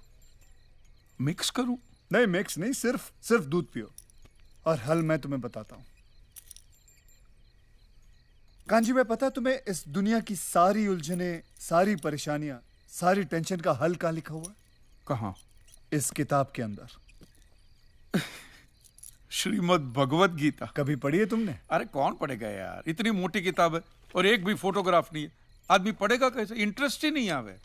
मिक्स करूं? नहीं मिक्स नहीं, सिर्फ दूध पियो और हल मैं तुम्हें बताता हूं। कांजी भाई, पता तुम्हें इस दुनिया की सारी उलझने, सारी परेशानियां, सारी टेंशन का हल कहां लिखा हुआ है? कहां? इस किताब के अंदर। श्रीमद् भगवत गीता। कभी पढ़ी है तुमने? अरे कौन पढ़ेगा यार, इतनी मोटी किताब है और एक भी फोटोग्राफ नहीं है, आदमी पढ़ेगा कैसे? इंटरेस्ट ही नहीं आवे।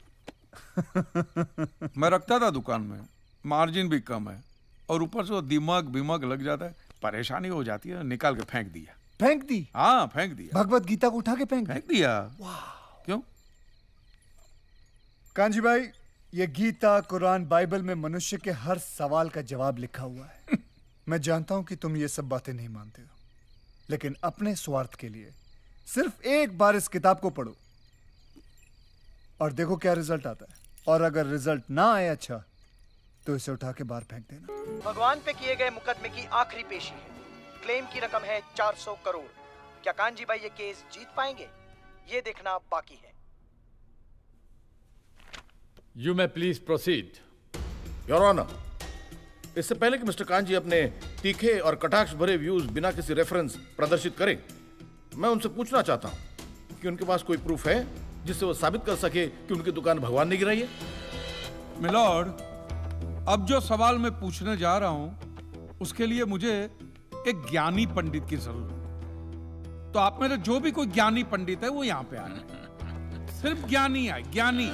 मैं रखता था दुकान में, मार्जिन भी कम है और ऊपर से वो दिमाग लग जाता है, परेशानी हो जाती है, निकाल के फेंक दिया। फेंक दी? हाँ, फेंक दिया। भगवत गीता को उठा के फेंक दिया। क्यों? कांजी भाई, ये गीता, कुरान, बाइबल में मनुष्य के हर सवाल का जवाब लिखा हुआ है। मैं जानता हूं कि तुम ये सब बातें नहीं मानते हो, लेकिन अपने स्वार्थ के लिए सिर्फ एक बार इस किताब को पढ़ो और देखो क्या रिजल्ट आता है। और अगर रिजल्ट ना आए अच्छा, तो इसे उठा के बाहर फेंक देना। भगवान पे किए गए मुकदमे की आखिरी पेशी है। क्लेम की रकम है 400 करोड़। क्या कांजी भाई ये केस जीत पाएंगे? ये देखना बाकी है। You may please proceed. Your honour, इससे पहले कि मिस्टर कांजी अपने तीखे और कटाक्ष भरे व्यूज बिना किसी रेफरेंस प्रदर्शित करें, मैं उनसे पूछना चाहता हूं कि उनके पास कोई प्रूफ है जिससे वो साबित कर सके कि उनकी दुकान भगवान ने गिराई है? मिलॉर्ड, अब जो सवाल मैं पूछने जा रहा हूं उसके लिए मुझे एक ज्ञानी पंडित की जरूरत है। तो आप मेरे जो भी कोई ज्ञानी पंडित है वो यहां पे आए। सिर्फ ज्ञानी आए, ज्ञानी।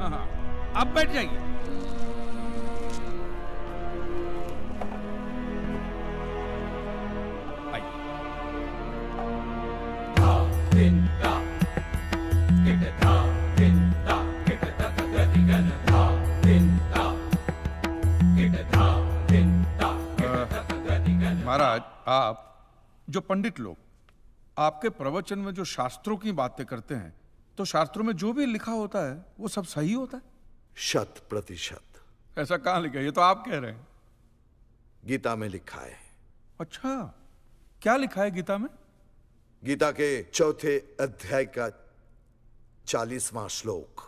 हाँ, आप बैठ जाइए। महाराज, आप जो पंडित लोग आपके प्रवचन में जो शास्त्रों की बातें करते हैं तो शास्त्रों में जो भी लिखा होता है वो सब सही होता है? 100%। ऐसा कहाँ लिखा है? ये तो आप कह रहे हैं। गीता में लिखा है। अच्छा, क्या लिखा है गीता में? गीता के 4थे अध्याय का 40वां श्लोक।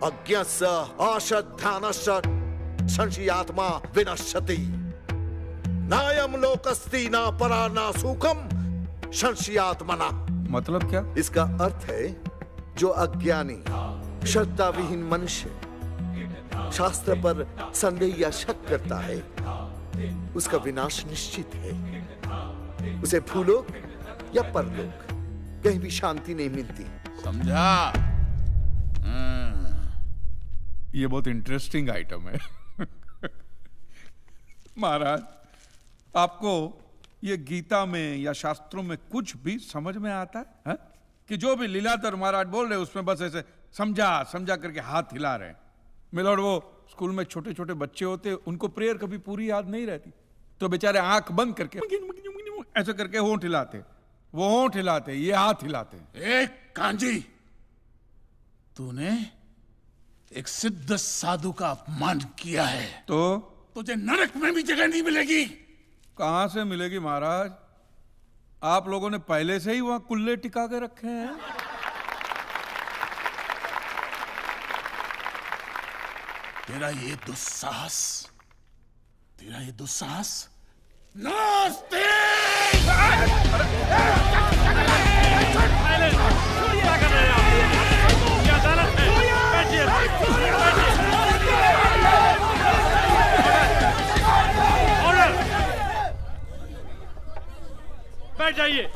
अज्ञस्य अश्रद्धानस्य संशयात्मा विनश्यति, नायम लोकस्ति न परा न सुखम संशयात्मना। मतलब क्या? इसका अर्थ है जो अज्ञानी श्रद्धा विहीन मनुष्य शास्त्र पर संदेह या शक करता है उसका विनाश निश्चित है। उसे भूलोक या परलोक कहीं भी शांति नहीं मिलती। समझा? ये बहुत इंटरेस्टिंग आइटम है। महाराज, आपको ये गीता में या शास्त्रों में कुछ भी समझ में आता है, है? कि जो भी लीलाधर महाराज बोल रहे हैं उसमें बस ऐसे समझा समझा करके हाथ हिला रहे हैं। मिलोड, वो स्कूल में छोटे छोटे बच्चे होते हैं, उनको प्रेयर कभी पूरी याद नहीं रहती, तो बेचारे आंख बंद करके ऐसे करके होंठ हिलाते, वो होंठ हिलाते, ये हाथ हिलाते। एक कांजी, तूने एक सिद्ध साधु का अपमान किया है तो तुझे नरक में भी जगह नहीं मिलेगी। कहां से मिलेगी महाराज? आप लोगों ने पहले से ही वहां कुल्ले टिका के रखे हैं। तेरा ये दुस्साहस नास्तिक! बैठ जाइए।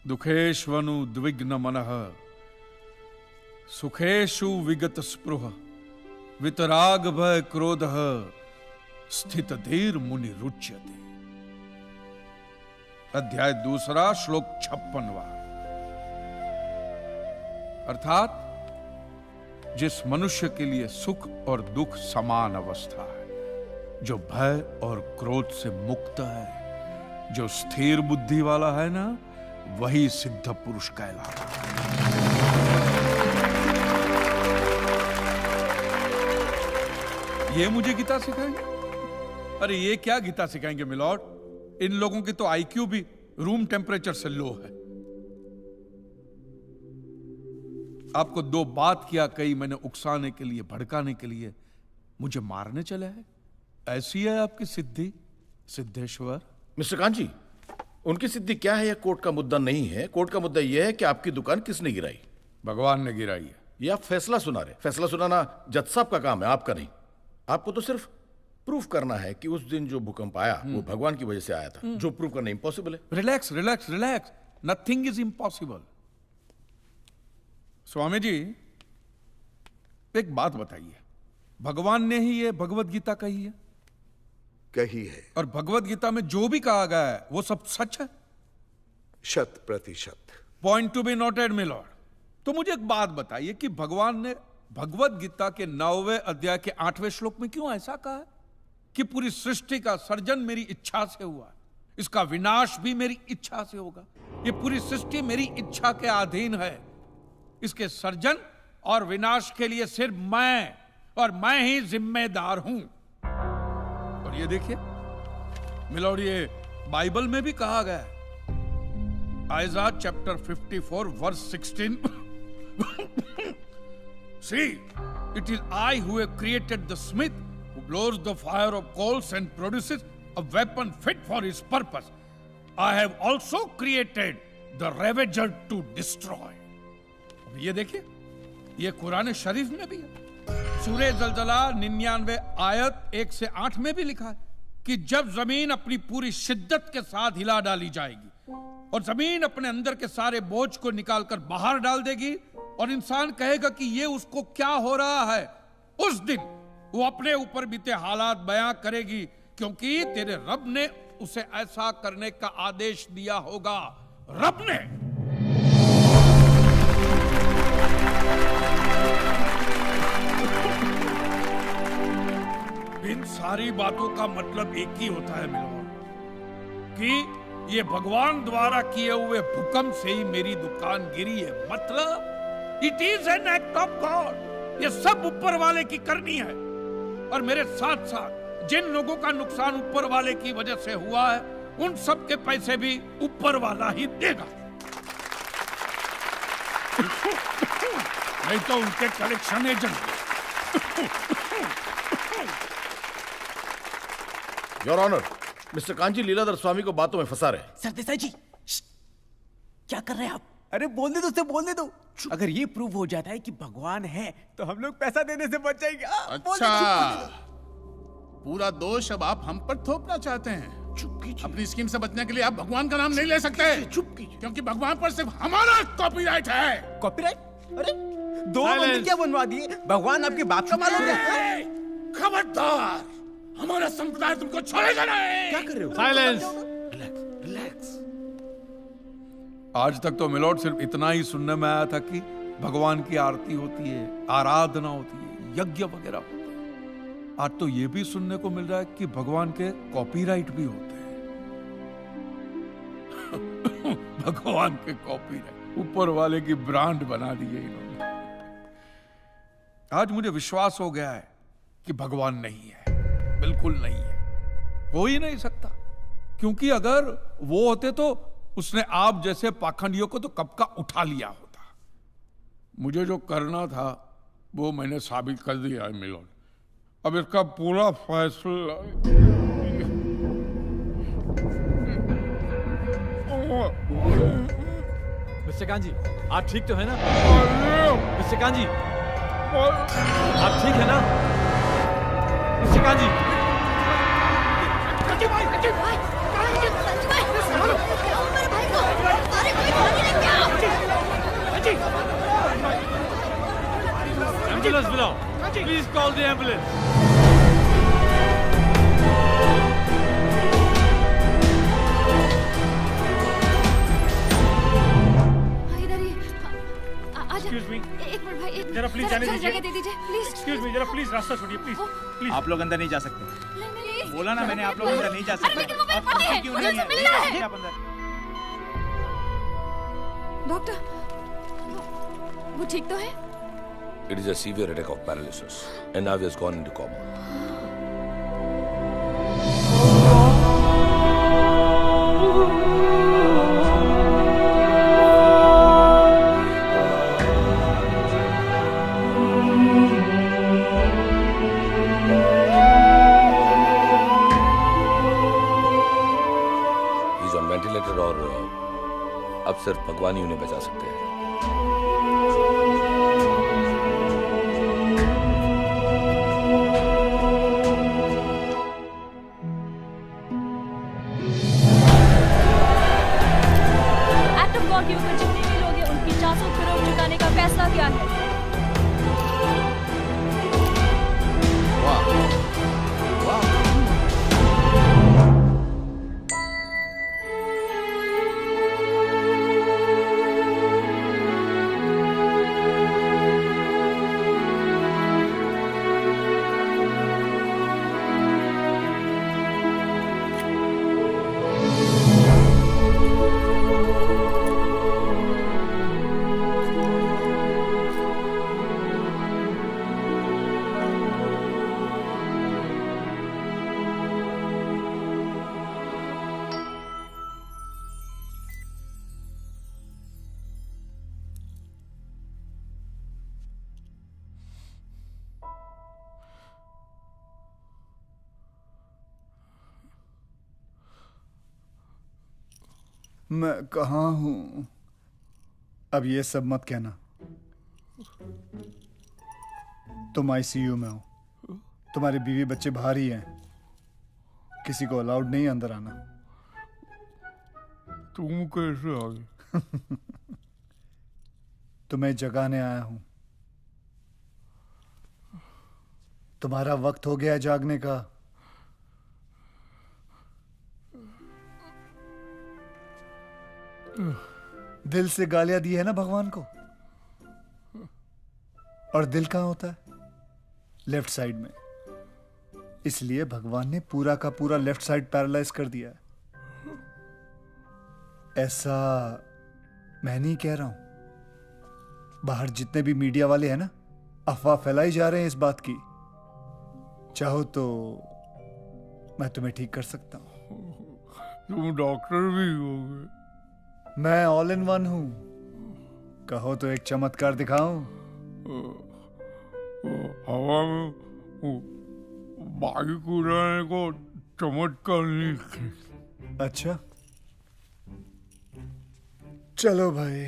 दुखेष्वनु द्विग्न मनः सुखेषु विगत स्पृह वितराग भय क्रोधः स्थित धीर मुनि रुच्यते। अध्याय 2 श्लोक 56। अर्थात जिस मनुष्य के लिए सुख और दुख समान अवस्था है, जो भय और क्रोध से मुक्त है, जो स्थिर बुद्धि वाला है ना, वही सिद्ध पुरुष कहलाता है। ये मुझे गीता सिखाएंगे? अरे ये क्या गीता सिखाएंगे मिलॉर्ड? इन लोगों की तो आईक्यू भी रूम टेम्परेचर से लो है। आपको 2 बात किया कही मैंने उकसाने के लिए, भड़काने के लिए, मुझे मारने चले हैं। ऐसी है आपकी सिद्धि सिद्धेश्वर? मिस्टर कांजी, उनकी सिद्धि क्या है यह कोर्ट का मुद्दा नहीं है। कोर्ट का मुद्दा यह है कि आपकी दुकान किसने गिराई? भगवान ने गिराई है। ये आप फैसला सुना रहे। फैसला सुनाना जज साहब का काम है, आपका नहीं। आपको तो सिर्फ प्रूफ करना है कि उस दिन जो भूकंप आया वो भगवान की वजह से आया था, जो प्रूव करना इम्पॉसिबल है। Relax relax relax, nothing is impossible. Swami ji, एक बात बताइए, भगवान ने ही ये भगवत गीता कही है? कही है। और भगवत गीता में जो भी कहा गया है वो सब सच है? 100%। Point to be noted milord. तो मुझे एक बात बताइए कि भगवान ने भगवत गीता के 9वें अध्याय के 8वें श्लोक में क्यों ऐसा कहा है कि पूरी सृष्टि का सर्जन मेरी इच्छा से हुआ, इसका विनाश भी मेरी इच्छा से होगा, ये पूरी सृष्टि मेरी इच्छा के अधीन है, इसके सर्जन और विनाश के लिए सिर्फ मैं और मैं ही जिम्मेदार हूं। और ये देखिए मिलॉर्ड, ये बाइबल में भी कहा गया है, Aiza chapter 54 verse 16। See, it is I who have created the smith who blows the fire of coals and produces a weapon fit for his purpose. I have also created the ravager to destroy. ये देखिए, ये कुरान शरीफ में भी है। सूरह जलजला 99 आयत 1 से 8 में भी लिखा है कि जब जमीन अपनी पूरी शिद्दत के साथ हिला डाली जाएगी और जमीन अपने अंदर के सारे बोझ को निकालकर बाहर डाल देगी और इंसान कहेगा कि ये उसको क्या हो रहा है, उस दिन वो अपने ऊपर बीते हालात बयां करेगी, क्योंकि तेरे रब ने उसे ऐसा करने का आदेश दिया होगा। रब ने। इन सारी बातों का मतलब एक ही होता है मिलोन, कि ये भगवान द्वारा किए हुए भूकंप से ही मेरी दुकान गिरी है। मतलब it is an act of God. ये सब ऊपर वाले की करनी है, और मेरे साथ साथ जिन लोगों का नुकसान ऊपर वाले की वजह से हुआ है, उन सब के पैसे भी ऊपर वाला ही देगा। नहीं तो उनके collection agent. Your honour, mister Kanchi Leeladhar Swami को बातों में फंसा रहे। सरदेसाई जी, क्या कर रहे हैं आप? अरे बोलने दो, उससे बोलने दो। अगर ये प्रूव हो जाता है कि भगवान है तो हम लोग पैसा देने से बच जाएंगे। अच्छा, पूरा दोष अब आप हम पर थोपना चाहते हैं। अपनी स्कीम से बचने के लिए आप भगवान का नाम नहीं ले सकते, क्योंकि भगवान पर सिर्फ हमारा कॉपीराइट है। कॉपीराइट? अरे दो मंदिर क्या बनवा दिए? भगवान आपके बाप का मालूम है। खबरदार, हमारा संप्रदाय तुमको छोड़ेगा नहीं। क्या कर रहे हो? साइलेंस। रिलैक्स। आज तक तो मिलोड सिर्फ इतना ही सुनने में आया था कि भगवान की आरती होती है, आराधना होती है, यज्ञ वगैरह होता है। आज तो ये भी सुनने को मिल रहा है कि भगवान के कॉपीराइट भी होते हैं। भगवान के कॉपीराइट ऊपर वाले की ब्रांड बना दी है इन्होंने। आज मुझे विश्वास हो गया है कि भगवान नहीं है, बिल्कुल नहीं है, हो ही नहीं सकता। क्योंकि अगर वो होते तो उसने आप जैसे पाखंडियों को तो कब का उठा लिया होता। मुझे जो करना था वो मैंने साबित कर दिया है मिलोन। अब इसका पूरा फैसला मिस्टर कांजी, आप ठीक तो है ना? मिस्टर कांजी, आप ठीक है ना? मिस्टर कांजी, एम्बुलेंस बुलाओ। Please call the ambulance. Excuse me. एक मिनट भाई, एक जरा प्लीज जाने दीजिए। जगह दे दीजिए प्लीज। Excuse me, जरा प्लीज रास्ता छोड़िए प्लीज। प्लीज। आप लोग अंदर नहीं जा सकते। प्लीज। बोला ना मैंने, आप लोग अंदर नहीं जा सकते। लेकिन वो मेरे पति है, क्यों मुझे नहीं उससे मिलना है। आप अंदर। डॉक्टर, वो ठीक तो है? It is a severe attack of paralysis, and now he has gone into coma. He's on ventilator और अब सिर्फ भगवान ही उन्हें बचा सकते हैं। के ऊपर जितने भी लोग हैं उनकी 400 करोड़ चुकाने का फैसला किया है। मैं कहाँ हूं? अब ये सब मत कहना। तुम आईसीयू में हो, तुम्हारे बीवी बच्चे बाहर ही हैं, किसी को अलाउड नहीं अंदर आना। तुम कैसे आ गए? तुम्हें जगाने आया हूं। तुम्हारा वक्त हो गया जागने का। दिल से गालियां दी है ना भगवान को। और दिल कहां होता है? लेफ्ट साइड में। इसलिए भगवान ने पूरा का पूरा लेफ्ट साइड पैरालाइज कर दिया है। ऐसा मैं नहीं कह रहा हूं, बाहर जितने भी मीडिया वाले हैं ना, अफवाह फैलाई जा रहे हैं इस बात की। चाहो तो मैं तुम्हें ठीक कर सकता हूं। तुम डॉक्टर भी होगे? मैं ऑल इन वन हूं। कहो तो एक चमत्कार दिखाऊं? हवा में बाइक उड़ाने को चमत्कार नहीं। अच्छा चलो भाई।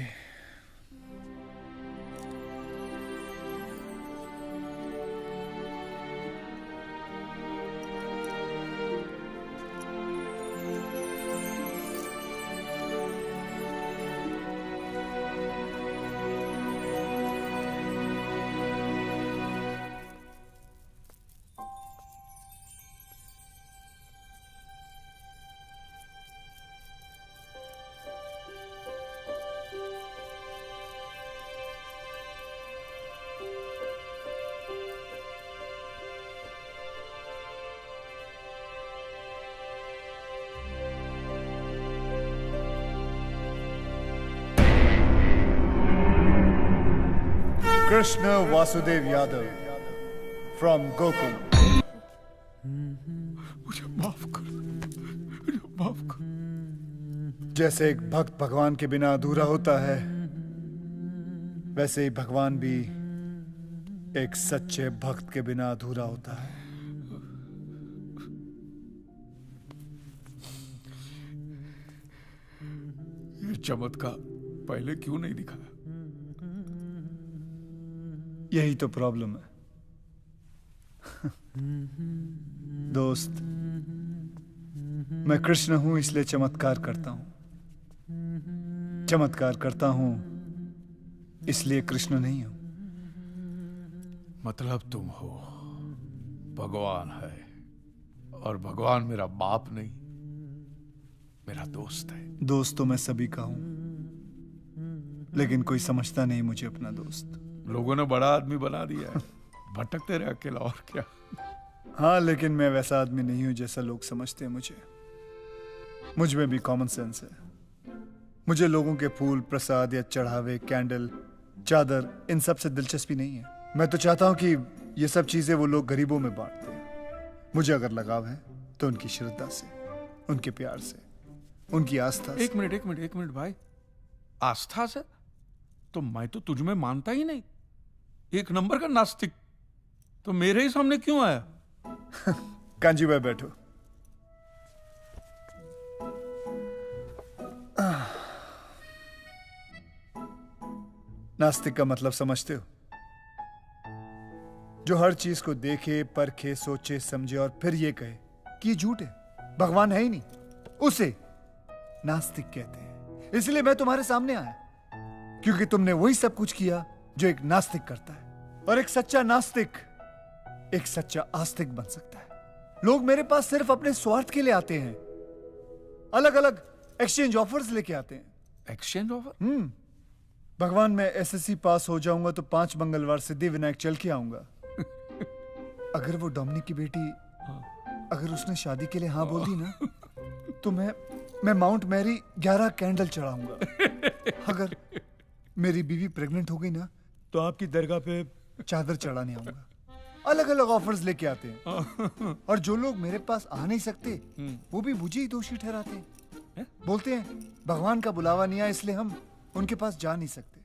Krishna Vasudev Yadav from Gokul. मुझे माफ कर, मुझे माफ कर। जैसे एक भक्त भगवान के बिना अधूरा होता है, वैसे ही भगवान भी एक सच्चे भक्त के बिना अधूरा होता है। ये चमत्कार पहले क्यों नहीं दिखाया? यही तो प्रॉब्लम है दोस्त। मैं कृष्ण हूं इसलिए चमत्कार करता हूं। चमत्कार करता हूं इसलिए कृष्ण नहीं हूं। मतलब तुम हो, भगवान है, और भगवान मेरा बाप नहीं, मेरा दोस्त है। दोस्त तो मैं सभी का हूं, लेकिन कोई समझता नहीं मुझे अपना दोस्त। लोगों ने बड़ा आदमी बना दिया है, भटकते रहे अकेला, और क्या। हाँ, लेकिन मैं वैसा आदमी नहीं हूं जैसा लोग समझते हैं मुझे। मुझ में भी कॉमन सेंस है। मुझे लोगों के फूल, प्रसाद या चढ़ावे, कैंडल, चादर, इन सब से दिलचस्पी नहीं है। मैं तो चाहता हूं कि ये सब चीजें वो लोग गरीबों में बांटते हैं। मुझे अगर लगाव है तो उनकी श्रद्धा से, उनके प्यार से, उनकी आस्था से। एक मिनट भाई, आस्था से? तो मैं तो तुझ में मानता ही नहीं, एक नंबर का नास्तिक। तो मेरे ही सामने क्यों आया? कांजी भाई बैठो। नास्तिक का मतलब समझते हो? जो हर चीज को देखे, परखे, सोचे, समझे और फिर ये कहे कि ये झूठ है, भगवान है ही नहीं, उसे नास्तिक कहते हैं। इसलिए मैं तुम्हारे सामने आया, क्योंकि तुमने वही सब कुछ किया जो एक नास्तिक करता है। और एक सच्चा नास्तिक एक सच्चा आस्तिक बन सकता है। लोग मेरे पास सिर्फ अपने स्वार्थ के लिए आते हैं। अलग अलग एक्सचेंज ऑफर्स लेके आते हैं। Exchange offer? भगवान, मैं एसएससी पास हो जाऊंगा तो 5 मंगलवार सिद्धिविनायक चल के आऊंगा। अगर वो डोमिनिक की बेटी, अगर उसने शादी के लिए हाँ बोल दी ना, तो मैं माउंट मैरी 11 कैंडल चढ़ाऊंगा। अगर मेरी बीवी प्रेग्नेंट हो गई ना, तो आपकी दरगाह पे चादर चढ़ाने आऊंगा। अलग अलग ऑफर्स लेके आते हैं। और जो लोग मेरे पास आ नहीं सकते, वो भी मुझे ही दोषी ठहराते हैं। बोलते हैं भगवान का बुलावा नहीं आया इसलिए हम उनके पास जा नहीं सकते।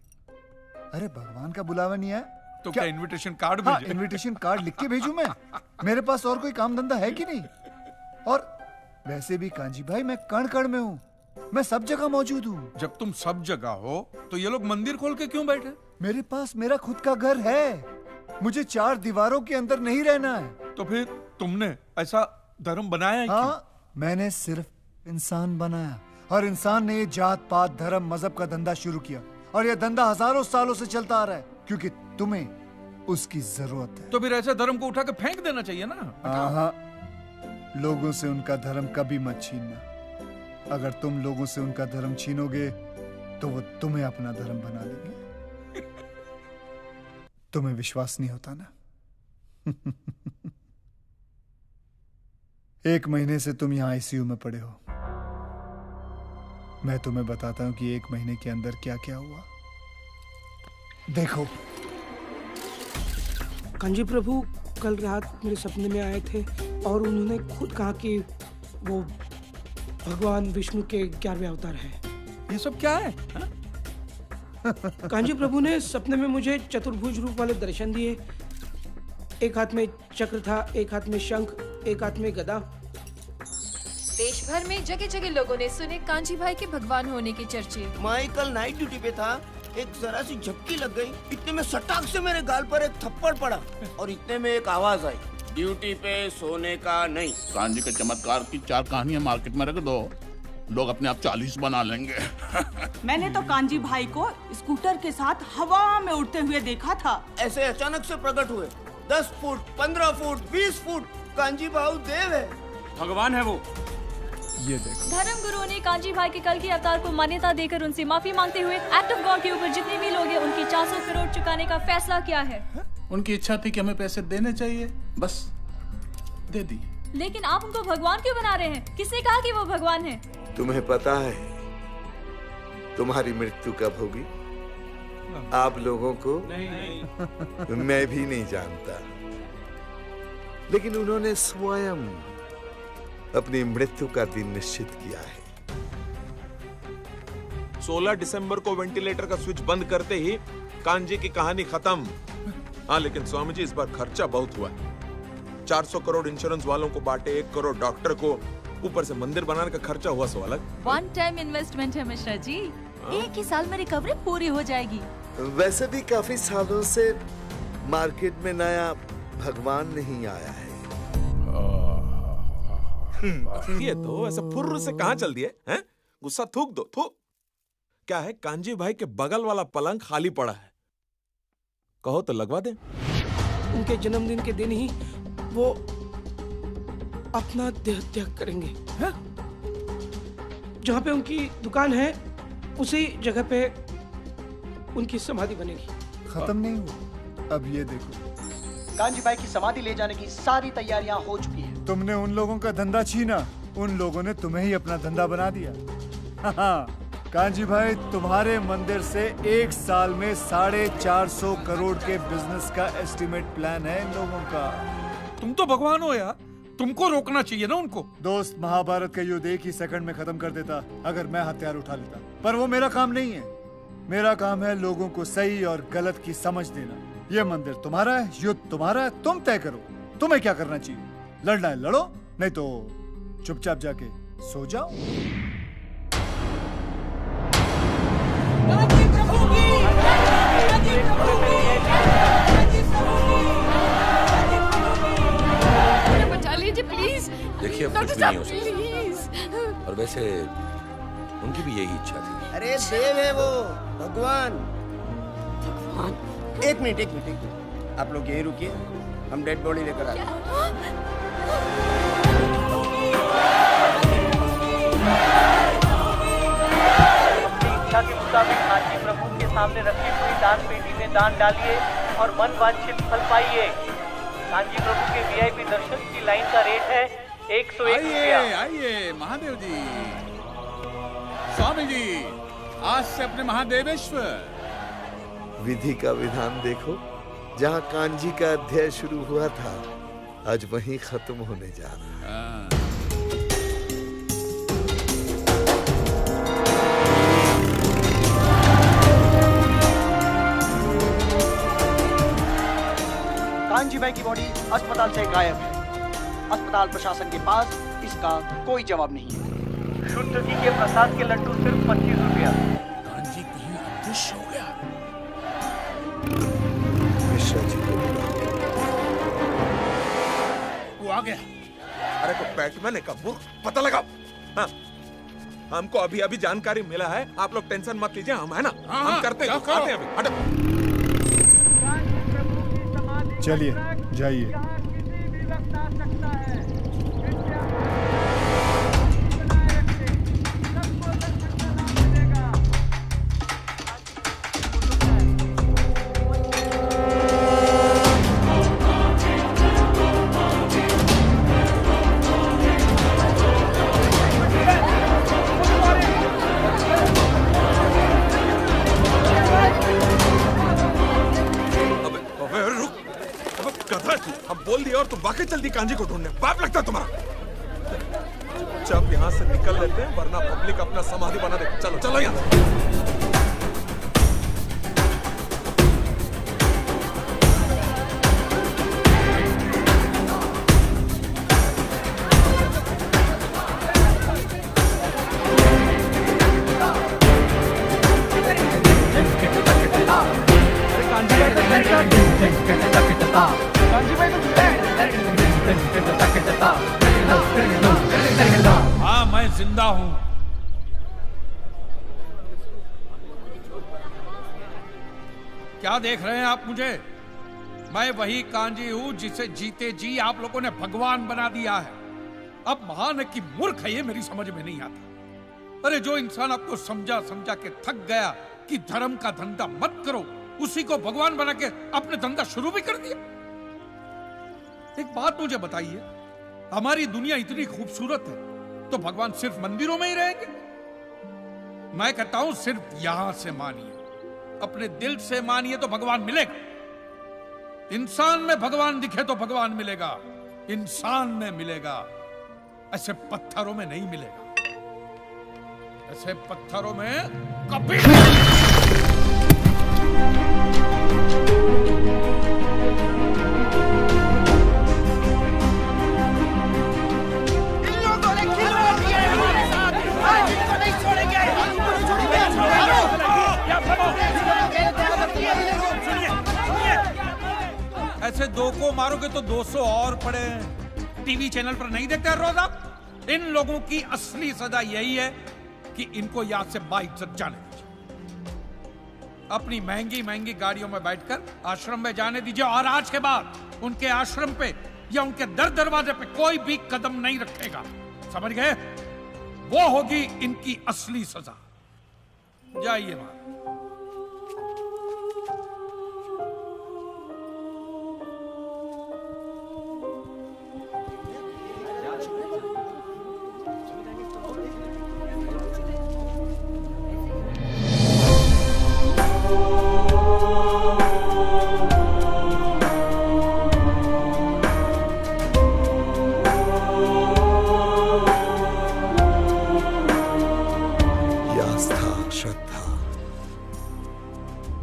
अरे भगवान का बुलावा नहीं आया तो क्या इनविटेशन कार्ड भेजूं? हाँ, इनविटेशन कार्ड लिख के भेजूं मैं? मेरे पास और कोई काम धंधा है कि नहीं? और वैसे भी कांजी भाई, मैं कण कण में हूँ, मैं सब जगह मौजूद हूँ। जब तुम सब जगह हो तो ये लोग मंदिर खोल के क्यों बैठे? मेरे पास मेरा खुद का घर है। मुझे 4 दीवारों के अंदर नहीं रहना है। तो फिर तुमने ऐसा धर्म बनाया है? हाँ, मैंने सिर्फ इंसान बनाया, और इंसान ने ये जात पात, धर्म, मजहब का धंधा शुरू किया, और यह धंधा हजारों सालों से चलता आ रहा है, क्योंकि तुम्हें उसकी जरूरत है। तो फिर ऐसे धर्म को उठा के फेंक देना चाहिए ना। हाँ, लोगों से उनका धर्म कभी मत छीनना। अगर तुम लोगों से उनका धर्म छीनोगे तो वो तुम्हें अपना धर्म बना लेंगे। तुम्हें विश्वास नहीं होता ना? 1 महीने से तुम यहाँ आईसीयू में पड़े हो। मैं तुम्हें बताता हूँ कि 1 महीने के अंदर क्या क्या हुआ। देखो कांजी प्रभु कल रात मेरे सपने में आए थे और उन्होंने खुद कहा कि वो भगवान विष्णु के 11वें अवतार है। ये सब क्या है? कांजी प्रभु ने सपने में मुझे चतुर्भुज रूप वाले दर्शन दिए। एक हाथ में चक्र था, एक हाथ में शंख, एक हाथ में गदा। देश भर में जगह जगह लोगों ने सुने कांजी भाई के भगवान होने के चर्चे। मैं कल नाइट ड्यूटी पे था, एक जरा सी झपकी लग गई, इतने में सटाक से मेरे गाल पर एक थप्पड़ पड़ा और इतने में एक आवाज आई, ड्यूटी पे सोने का नहीं। कांजी के चमत्कार की 4 कहानियां मार्केट में रख दो, लोग अपने आप 40 बना लेंगे। मैंने तो कांजी भाई को स्कूटर के साथ हवा में उड़ते हुए देखा था। ऐसे अचानक से प्रकट हुए, 10 फुट, 15 फुट, 20 फुट। कांजी भाऊ देव है, भगवान है वो। ये देखो। धर्म गुरुओं ने कांजी भाई के कल के अवतार को मान्यता देकर उनसे माफी मांगते हुए एक्ट ऑफ गॉड के ऊपर जितने भी लोग हैं उनकी 400 करोड़ चुकाने का फैसला किया है। उनकी इच्छा थी कि हमें पैसे देने चाहिए, बस दे दी। लेकिन आप उनको भगवान क्यों बना रहे हैं? किसने कहा कि वो भगवान है? तुम्हें पता है तुम्हारी मृत्यु कब होगी? आप लोगों को नहीं। मैं भी नहीं जानता, लेकिन उन्होंने स्वयं अपनी मृत्यु का दिन निश्चित किया है। 16 दिसंबर को वेंटिलेटर का स्विच बंद करते ही कांजी की कहानी खत्म। हाँ, लेकिन स्वामी जी इस बार खर्चा बहुत हुआ। 400 करोड़ इंश्योरेंस वालों को बांटे, 1 करोड़ डॉक्टर को, ऊपर से मंदिर बनाने का खर्चा हुआ सो अलग। 1 टाइम इन्वेस्टमेंट है मिश्रा जी, एक ही साल में रिकवरी पूरी हो जाएगी। वैसे भी काफी सालों से मार्केट में नया भगवान नहीं आया है। ये तो ऐसा फुर्र से कहाँ चल दिए हैं? गुस्सा थूक दो, थूक। क्या है, कांजी भाई के बगल वाला पलंग खाली पड़ा है, कहो तो लगवा दे। उनके जन्मदिन के दिन ही वो अपना देह त्याग करेंगे। जहाँ पे उनकी दुकान है उसी जगह पे उनकी समाधि बनेगी। खत्म नहीं हुआ, अब ये देखो। कांजी भाई की समाधि ले जाने की सारी तैयारियां हो चुकी है। तुमने उन लोगों का धंधा छीना, उन लोगों ने तुम्हें ही अपना धंधा बना दिया। कांजी भाई, तुम्हारे मंदिर से 1 साल में 450 करोड़ के बिजनेस का एस्टिमेट प्लान है इन लोगों का। तुम तो भगवान हो यार, तुमको रोकना चाहिए ना उनको। दोस्त, महाभारत का युद्ध 1 ही सेकंड में खत्म कर देता अगर मैं हथियार उठा लेता, पर वो मेरा काम नहीं है। मेरा काम है लोगों को सही और गलत की समझ देना। ये मंदिर तुम्हारा है, युद्ध तुम्हारा है, तुम तय करो तुम्हें क्या करना चाहिए। लड़ना है लड़ो, नहीं तो चुपचाप जाके सो जाओ। बचा लीजिए प्लीज। देखिए, अब कुछ भी नहीं हो सकता। और वैसे उनकी भी यही इच्छा थी। अरे देव है वो, भगवान। एक मिनट, आप लोग यहीं रुकिए, हम डेड बॉडी लेकर आते हैं। अपनी इच्छा के मुताबिक कांजी प्रभु के सामने रखी हुई दान पेटी में दान डालिए और मन वांछित फल पाइए। कांजी प्रभु के वीआईपी दर्शन की लाइन का रेट है 101 रुपया। आइए महादेव जी, स्वामी जी, आज से अपने महादेवेश्वर। विधि का विधान देखो, जहाँ कांजी का अध्याय शुरू हुआ था आज वहीं खत्म होने जा रहा है। कांजी भाई की बॉडी अस्पताल से गायब है। अस्पताल प्रशासन के पास इसका कोई जवाब नहीं है। शुद्ध घी के प्रसाद के लड्डू सिर्फ 25 रुपया। कांजी कहीं अदृश्य हो गया। मिश्रा जी को वो आ गया। अरे को बैटमैन है, पता लगा। हाँ, हमको अभी अभी जानकारी मिला है, आप लोग टेंशन मत लीजिए, हम है ना, हम करते हैं, आते हैं अभी। हटो। चलिए जाइए। गधा तू, हम बोल दिया और तुम वाकई जल्दी कांजी को ढूंढने बाप लगता तुम्हारा। चुपचाप यहाँ से निकल लेते हैं वरना पब्लिक अपना समाधि बना देगी। चलो चलो यहाँ से। हाँ, मैं जिंदा हूं। क्या देख रहे हैं आप मुझे? मैं वही कांजी हूं जिसे जीते जी आप लोगों ने भगवान बना दिया है। अब महान है कि मूर्ख है, ये मेरी समझ में नहीं आता। अरे जो इंसान आपको समझा समझा के थक गया कि धर्म का धंधा मत करो, उसी को भगवान बना के अपने धंधा शुरू भी कर दिया। एक बात मुझे बताइए, हमारी दुनिया इतनी खूबसूरत है तो भगवान सिर्फ मंदिरों में ही रहेंगे? मैं कहता हूं सिर्फ यहां से मानिए, अपने दिल से मानिए तो भगवान मिलेगा। इंसान में भगवान दिखे तो भगवान मिलेगा, इंसान में मिलेगा, ऐसे पत्थरों में नहीं मिलेगा। ऐसे पत्थरों में कभी ऐसे दो को मारोगे तो 200 और पड़े। टीवी चैनल पर नहीं देखते रोज आप? इन लोगों की असली सजा यही है कि इनको यहां से बाइज्जत जाने दीजिए। अपनी महंगी महंगी गाड़ियों में बैठकर आश्रम में जाने दीजिए और आज के बाद उनके आश्रम पे या उनके दर दरवाजे पे कोई भी कदम नहीं रखेगा। समझ गए? वो होगी इनकी असली सजा। जाइए मां।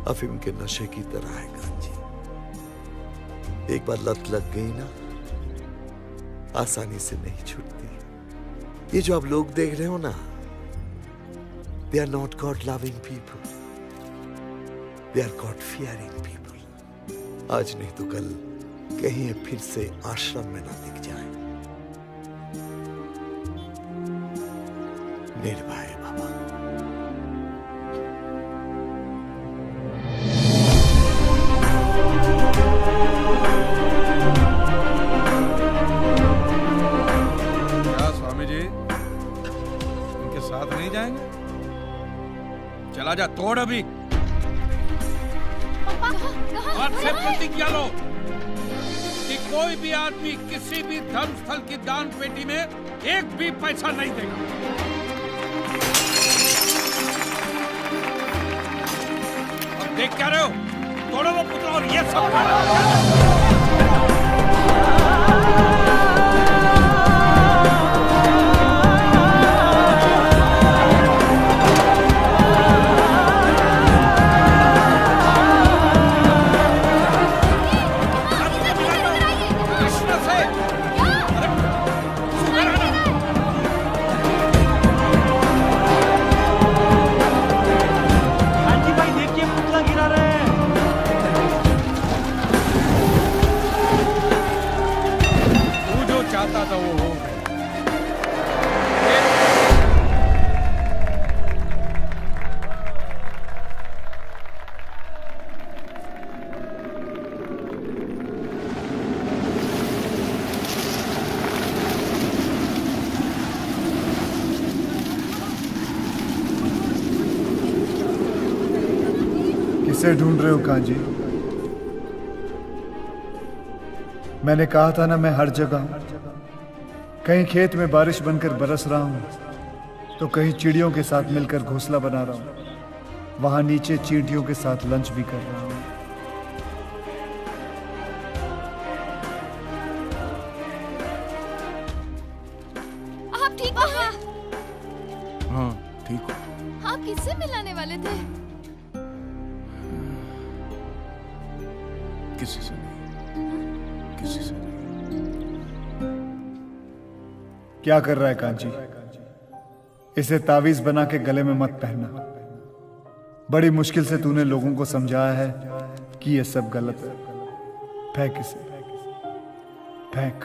अफीम के नशे की तरह है कांजी। एक बार लत लग गई ना, आसानी से नहीं छूटती। ये जो आप लोग देख रहे हो ना, they are not god loving people, they are god fearing people. आज नहीं तो कल कहीं फिर से आश्रम में ना दिख जाए। निर्भय बाबा। चला जा, तोड़ अभी। आज से प्रतिज्ञा लो कि कोई भी आदमी किसी भी धर्म स्थल की दान पेटी में एक भी पैसा नहीं देगा। अब देख क्या रहे हो? तोड़ो वो पुतला और ये सब किसे ढूंढ रहे हो कांजी? मैंने कहा था ना, मैं हर जगह हूं। कहीं खेत में बारिश बनकर बरस रहा हूं तो कहीं चिड़ियों के साथ मिलकर घोंसला बना रहा हूं। वहां नीचे चींटियों के साथ लंच भी कर रहा हूं। पापा हाँ ठीक हो। आप किससे मिलाने वाले थे? किसी से नहीं, किसी से नहीं। क्या कर रहा है कांची? इसे तावीज बना के गले में मत पहनना। बड़ी मुश्किल से तूने लोगों को समझाया है कि ये सब गलत है। फेंक इसे, फेंक।